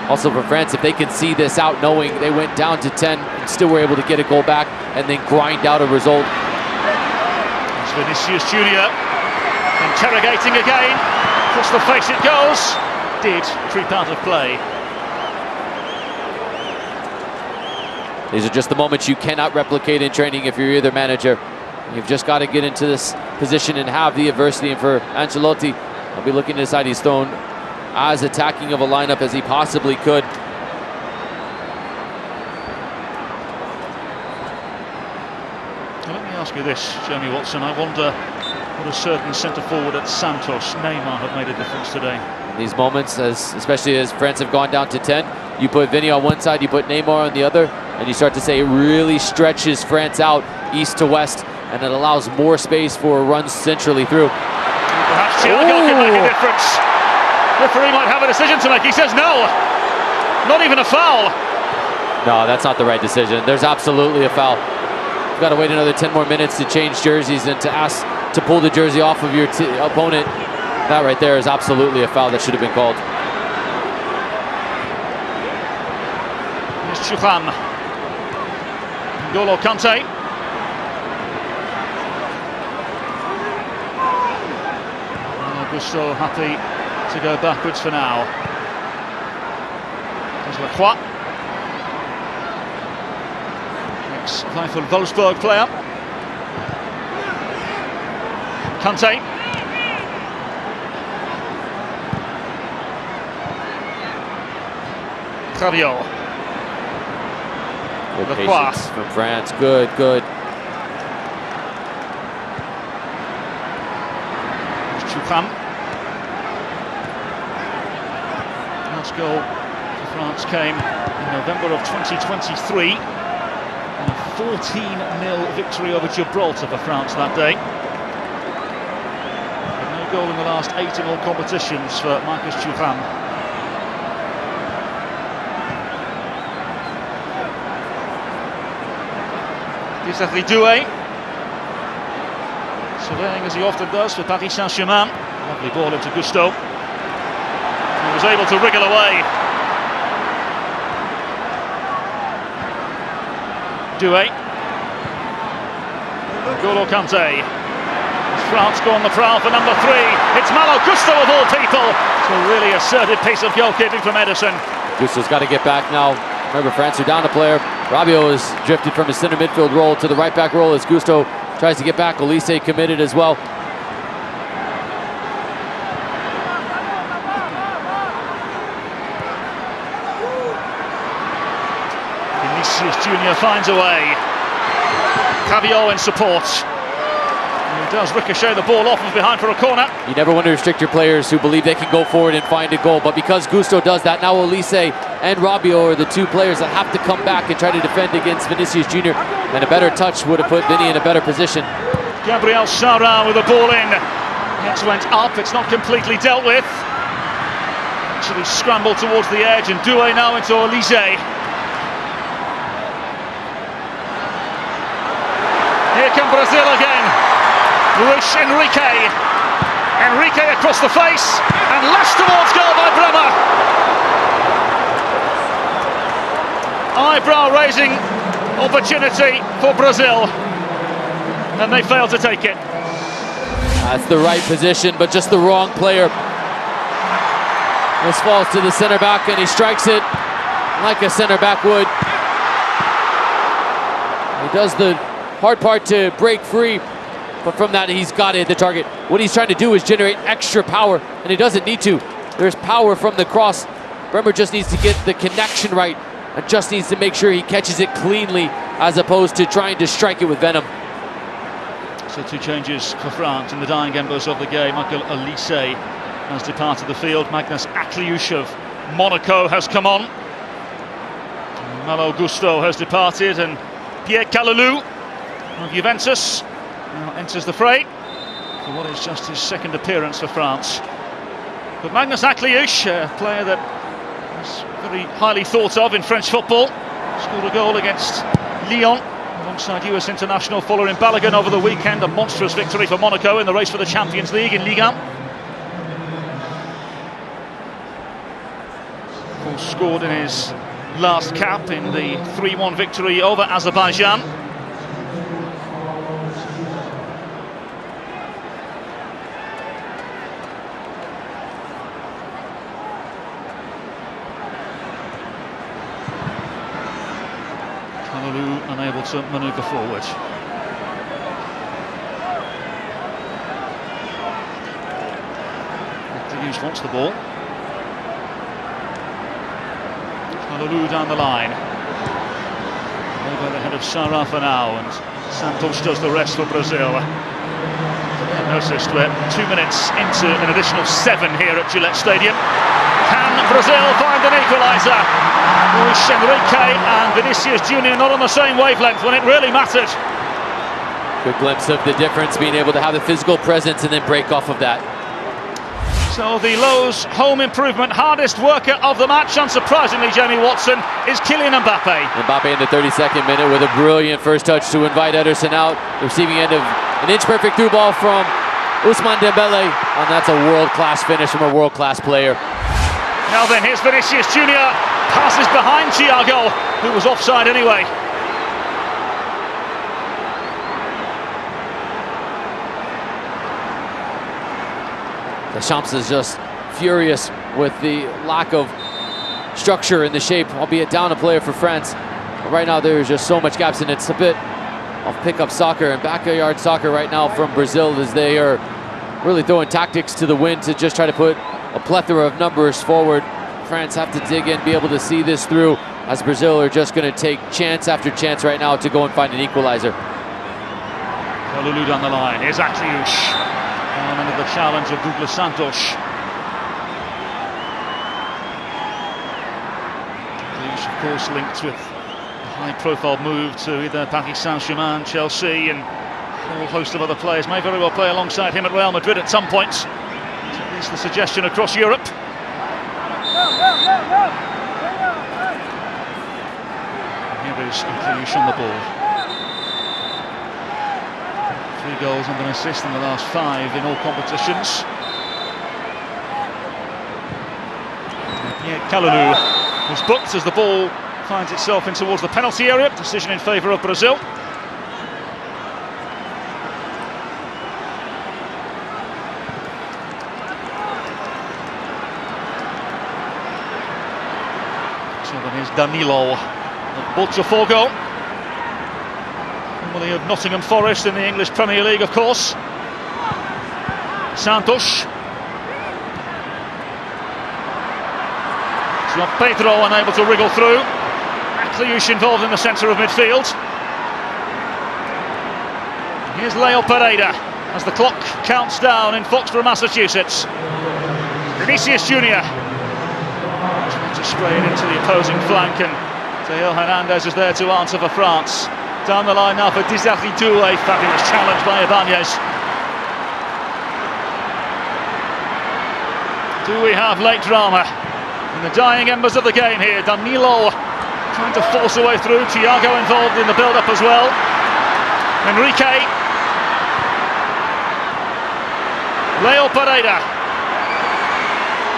E: Also for France, if they can see this out knowing they went down to 10 and still were able to get a goal back and then grind out a result.
D: It's Vinicius Junior interrogating again. Across the face it goes. Did creep out of play.
E: These are just the moments you cannot replicate in training if you're either manager. You've just got to get into this position and have the adversity. And for Ancelotti, I'll be looking to decide he's thrown as attacking of a lineup as he possibly could.
D: Now let me ask you this, Jamie Watson. I wonder would a certain centre forward at Santos, Neymar, have made a difference today?
E: In these moments, especially as France have gone down to 10, you put Vinny on one side, you put Neymar on the other, and you start to say it really stretches France out east to west, and it allows more space for runs centrally through.
D: Perhaps Thiago can make a difference. Referee might have a decision to make. He says no, not even a foul.
E: No, that's not the right decision. There's absolutely a foul. You've got to wait another 10 more minutes to change jerseys and to ask to pull the jersey off of your opponent. That right there is absolutely a foul that should have been called.
D: Here's Thuram. N'Golo Kante. Augusto happy to go backwards for now. There's Lacroix. Ex-Weifel Wolfsburg player. Kante. Rabiot.
E: Good
D: Lacroix.
E: patience from France. Good.
D: Thuram. Last goal for France came in November of 2023. And a 14-0 victory over Gibraltar for France that day. goal in the last 8 in all competitions for Marcus Thuram. Desiré Doué, surveying as he often does for Paris Saint-Germain. Lovely ball into Gusto. He was able to wriggle away. Doué. N'Golo Kante. France go on the prowl for number 3. It's Malo Gusto of all people. So really assertive piece of goalkeeping from Ederson.
E: Gusto's got to get back now. Remember, France are down a player. Rabiot has drifted from his center midfield role to the right back role as Gusto tries to get back. Olise committed as well.
D: Vinicius Junior finds a way. Rabiot in support. And he does ricochet the ball off of behind for a corner.
E: You never want to restrict your players who believe they can go forward and find a goal, but because Gusto does that, now Olise and Rabiot are the two players that have to come back and try to defend against Vinicius Junior, and a better touch would have put Vinny in a better position.
D: Gabriel Sara with the ball in. It went up, it's not completely dealt with. Actually scrambled towards the edge, and Doué now into Olise. Here come Brazil again. Luis Enrique. Enrique across the face and lashed towards goal by Bremer. Eyebrow raising opportunity for Brazil, and they failed to take it.
E: That's the right position, but just the wrong player. This falls to the center back, and he strikes it like a center back would. He does the hard part to break free, but from that he's got it, the target. What he's trying to do is generate extra power, and he doesn't need to. There's power from the cross. Bremer just needs to get the connection right, and just needs to make sure he catches it cleanly as opposed to trying to strike it with venom.
D: So 2 changes for France in the dying embers of the game. Michael Olise has departed the field. Magnus Akliouche of Monaco has come on. Malo Gusto has departed, and Pierre Calulu of Juventus now enters the fray for what is just his second appearance for France. But Magnus Akliouche, a player that is very highly thought of in French football, scored a goal against Lyon alongside US international Fuller Balogun over the weekend. A monstrous victory for Monaco in the race for the Champions League in Ligue 1. Of course, scored in his last cap in the 3-1 victory over Azerbaijan. Unable to manoeuvre forward. Hughes wants the ball. Calulu down the line. Over the head of Sara for now, and Santos does the rest for Brazil. Noticed we're 2 minutes into an additional 7 here at Gillette Stadium. Can Brazil find an equaliser? Luis Enrique and Vinicius Junior not on the same wavelength when it really mattered.
E: Good glimpse of the difference, being able to have the physical presence and then break off of that.
D: So the Lowe's home improvement hardest worker of the match, unsurprisingly, Jamie Watson, is Kylian Mbappe.
E: Mbappe in the 32nd minute with a brilliant first touch to invite Ederson out. The receiving end of an inch-perfect through ball from Ousmane Dembele, and that's a world-class finish from a world-class player.
D: Now then, here's Vinicius Junior, passes behind Thiago, who was offside anyway.
E: Deschamps is just furious with the lack of structure in the shape, albeit down a player for France. But right now there's just so much gaps, and it's a bit of pickup soccer and backyard soccer right now from Brazil, as they are really throwing tactics to the wind to just try to put a plethora of numbers forward. France have to dig in, be able to see this through, as Brazil are just going to take chance after chance right now to go and find an equalizer.
D: Calulu down the line. Here's Akliouche. On under the challenge of Douglas Santos. Akliouche, of course, linked with a high-profile move to either Paris Saint-Germain, Chelsea, and A whole host of other players may very well play alongside him at Real Madrid at some point. It's at least the suggestion across Europe. Here is Akliouche on the ball. 3 goals and an assist in the last 5 in all competitions. Calulu was booked as the ball finds itself in towards the penalty area. Decision in favour of Brazil. So then here's Danilo of Botafogo, formerly of Nottingham Forest in the English Premier League, of course. Santos. João Pedro unable to wriggle through. Akliouche involved in the centre of midfield. Here's Leo Pereira as the clock counts down in Foxborough, Massachusetts. Vinicius Junior trying to spray it into the opposing flank, and Théo Hernandez is there to answer for France. Down the line now for Dizarritou, a fabulous challenge by Ibanez. Do we have late drama in the dying embers of the game here? Danilo trying to force a way through. Thiago involved in the build-up as well. Enrique. Leo Pereira.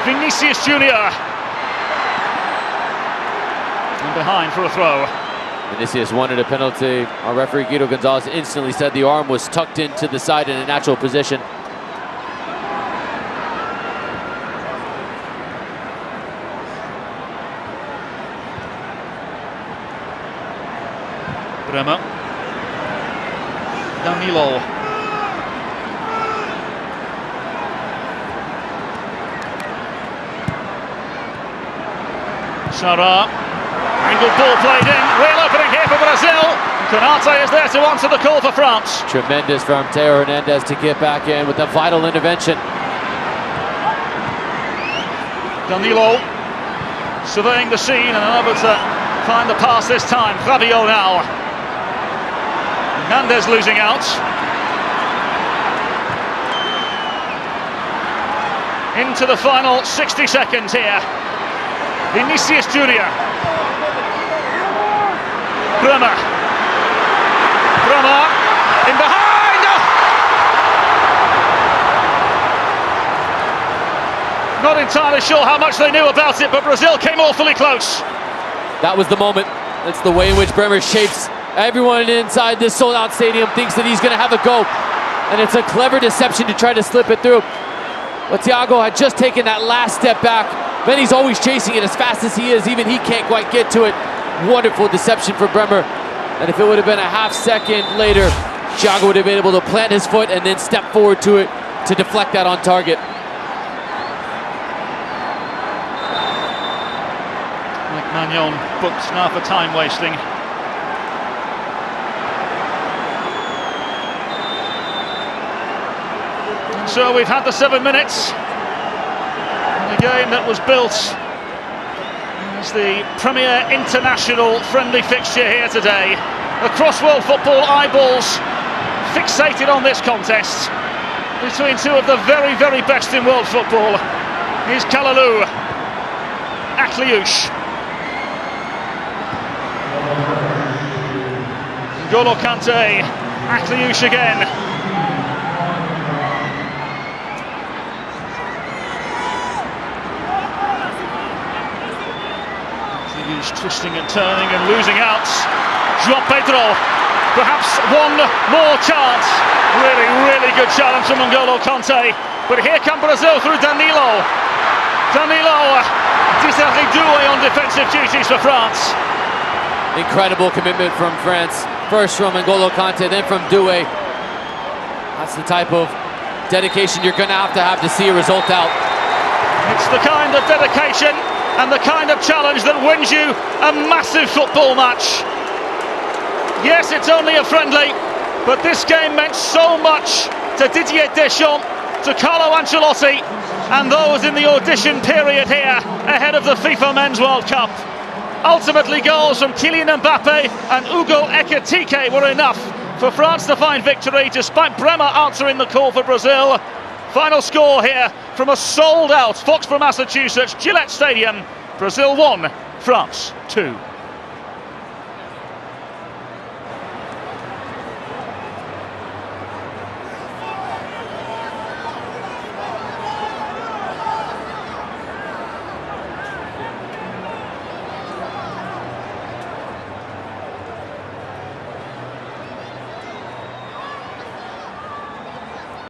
D: Vinicius Junior. And behind for a throw.
E: Vinicius wanted a penalty. Our referee Guido Gonzalez instantly said the arm was tucked into the side in a natural position.
D: Bremer. Danilo. Sarra. Angled ball played in. Real opening here for Brazil. Konate is there to answer the call for France.
E: Tremendous from Théo Hernandez to get back in with a vital intervention.
D: Danilo surveying the scene and unable to find the pass this time. Rabiot now. Hernandez losing out. Into the final 60 seconds here. Vinicius Junior. Bremer. In behind! Not entirely sure how much they knew about it, but Brazil came awfully close.
E: That was the moment. That's the way in which Bremer shapes. Everyone inside this sold-out stadium thinks that he's going to have a go. And it's a clever deception to try to slip it through. But Thiago had just taken that last step back. Then he's always chasing it as fast as he is. Even he can't quite get to it. Wonderful deception for Bremer. And if it would have been a half second later, Thiago would have been able to plant his foot and then step forward to it to deflect that on target.
D: Magnon booked now for time wasting. And so we've had the 7 minutes in a game that was built as the premier international friendly fixture here today. Across world football, eyeballs fixated on this contest between two of the very, very best in world football. Here's Calulu, Akliouche, N'Golo Kante, Akliouche again. Akliouche twisting and turning and losing out. João Pedro, perhaps one more chance. Really, really good challenge from N'Golo Kante. But here come Brazil through Danilo. Dizarritou on defensive duties for France.
E: Incredible commitment from France. First from N'Golo Kante, then from Doué. That's the type of dedication you're going to have to see a result out.
D: It's the kind of dedication and the kind of challenge that wins you a massive football match. Yes, it's only a friendly, but this game meant so much to Didier Deschamps, to Carlo Ancelotti, and those in the audition period here ahead of the FIFA Men's World Cup. Ultimately, goals from Kylian Mbappe and Hugo Ekitike were enough for France to find victory despite Bremer answering the call for Brazil. Final score here from a sold out Foxborough, Massachusetts Gillette Stadium. Brazil 1, France 2.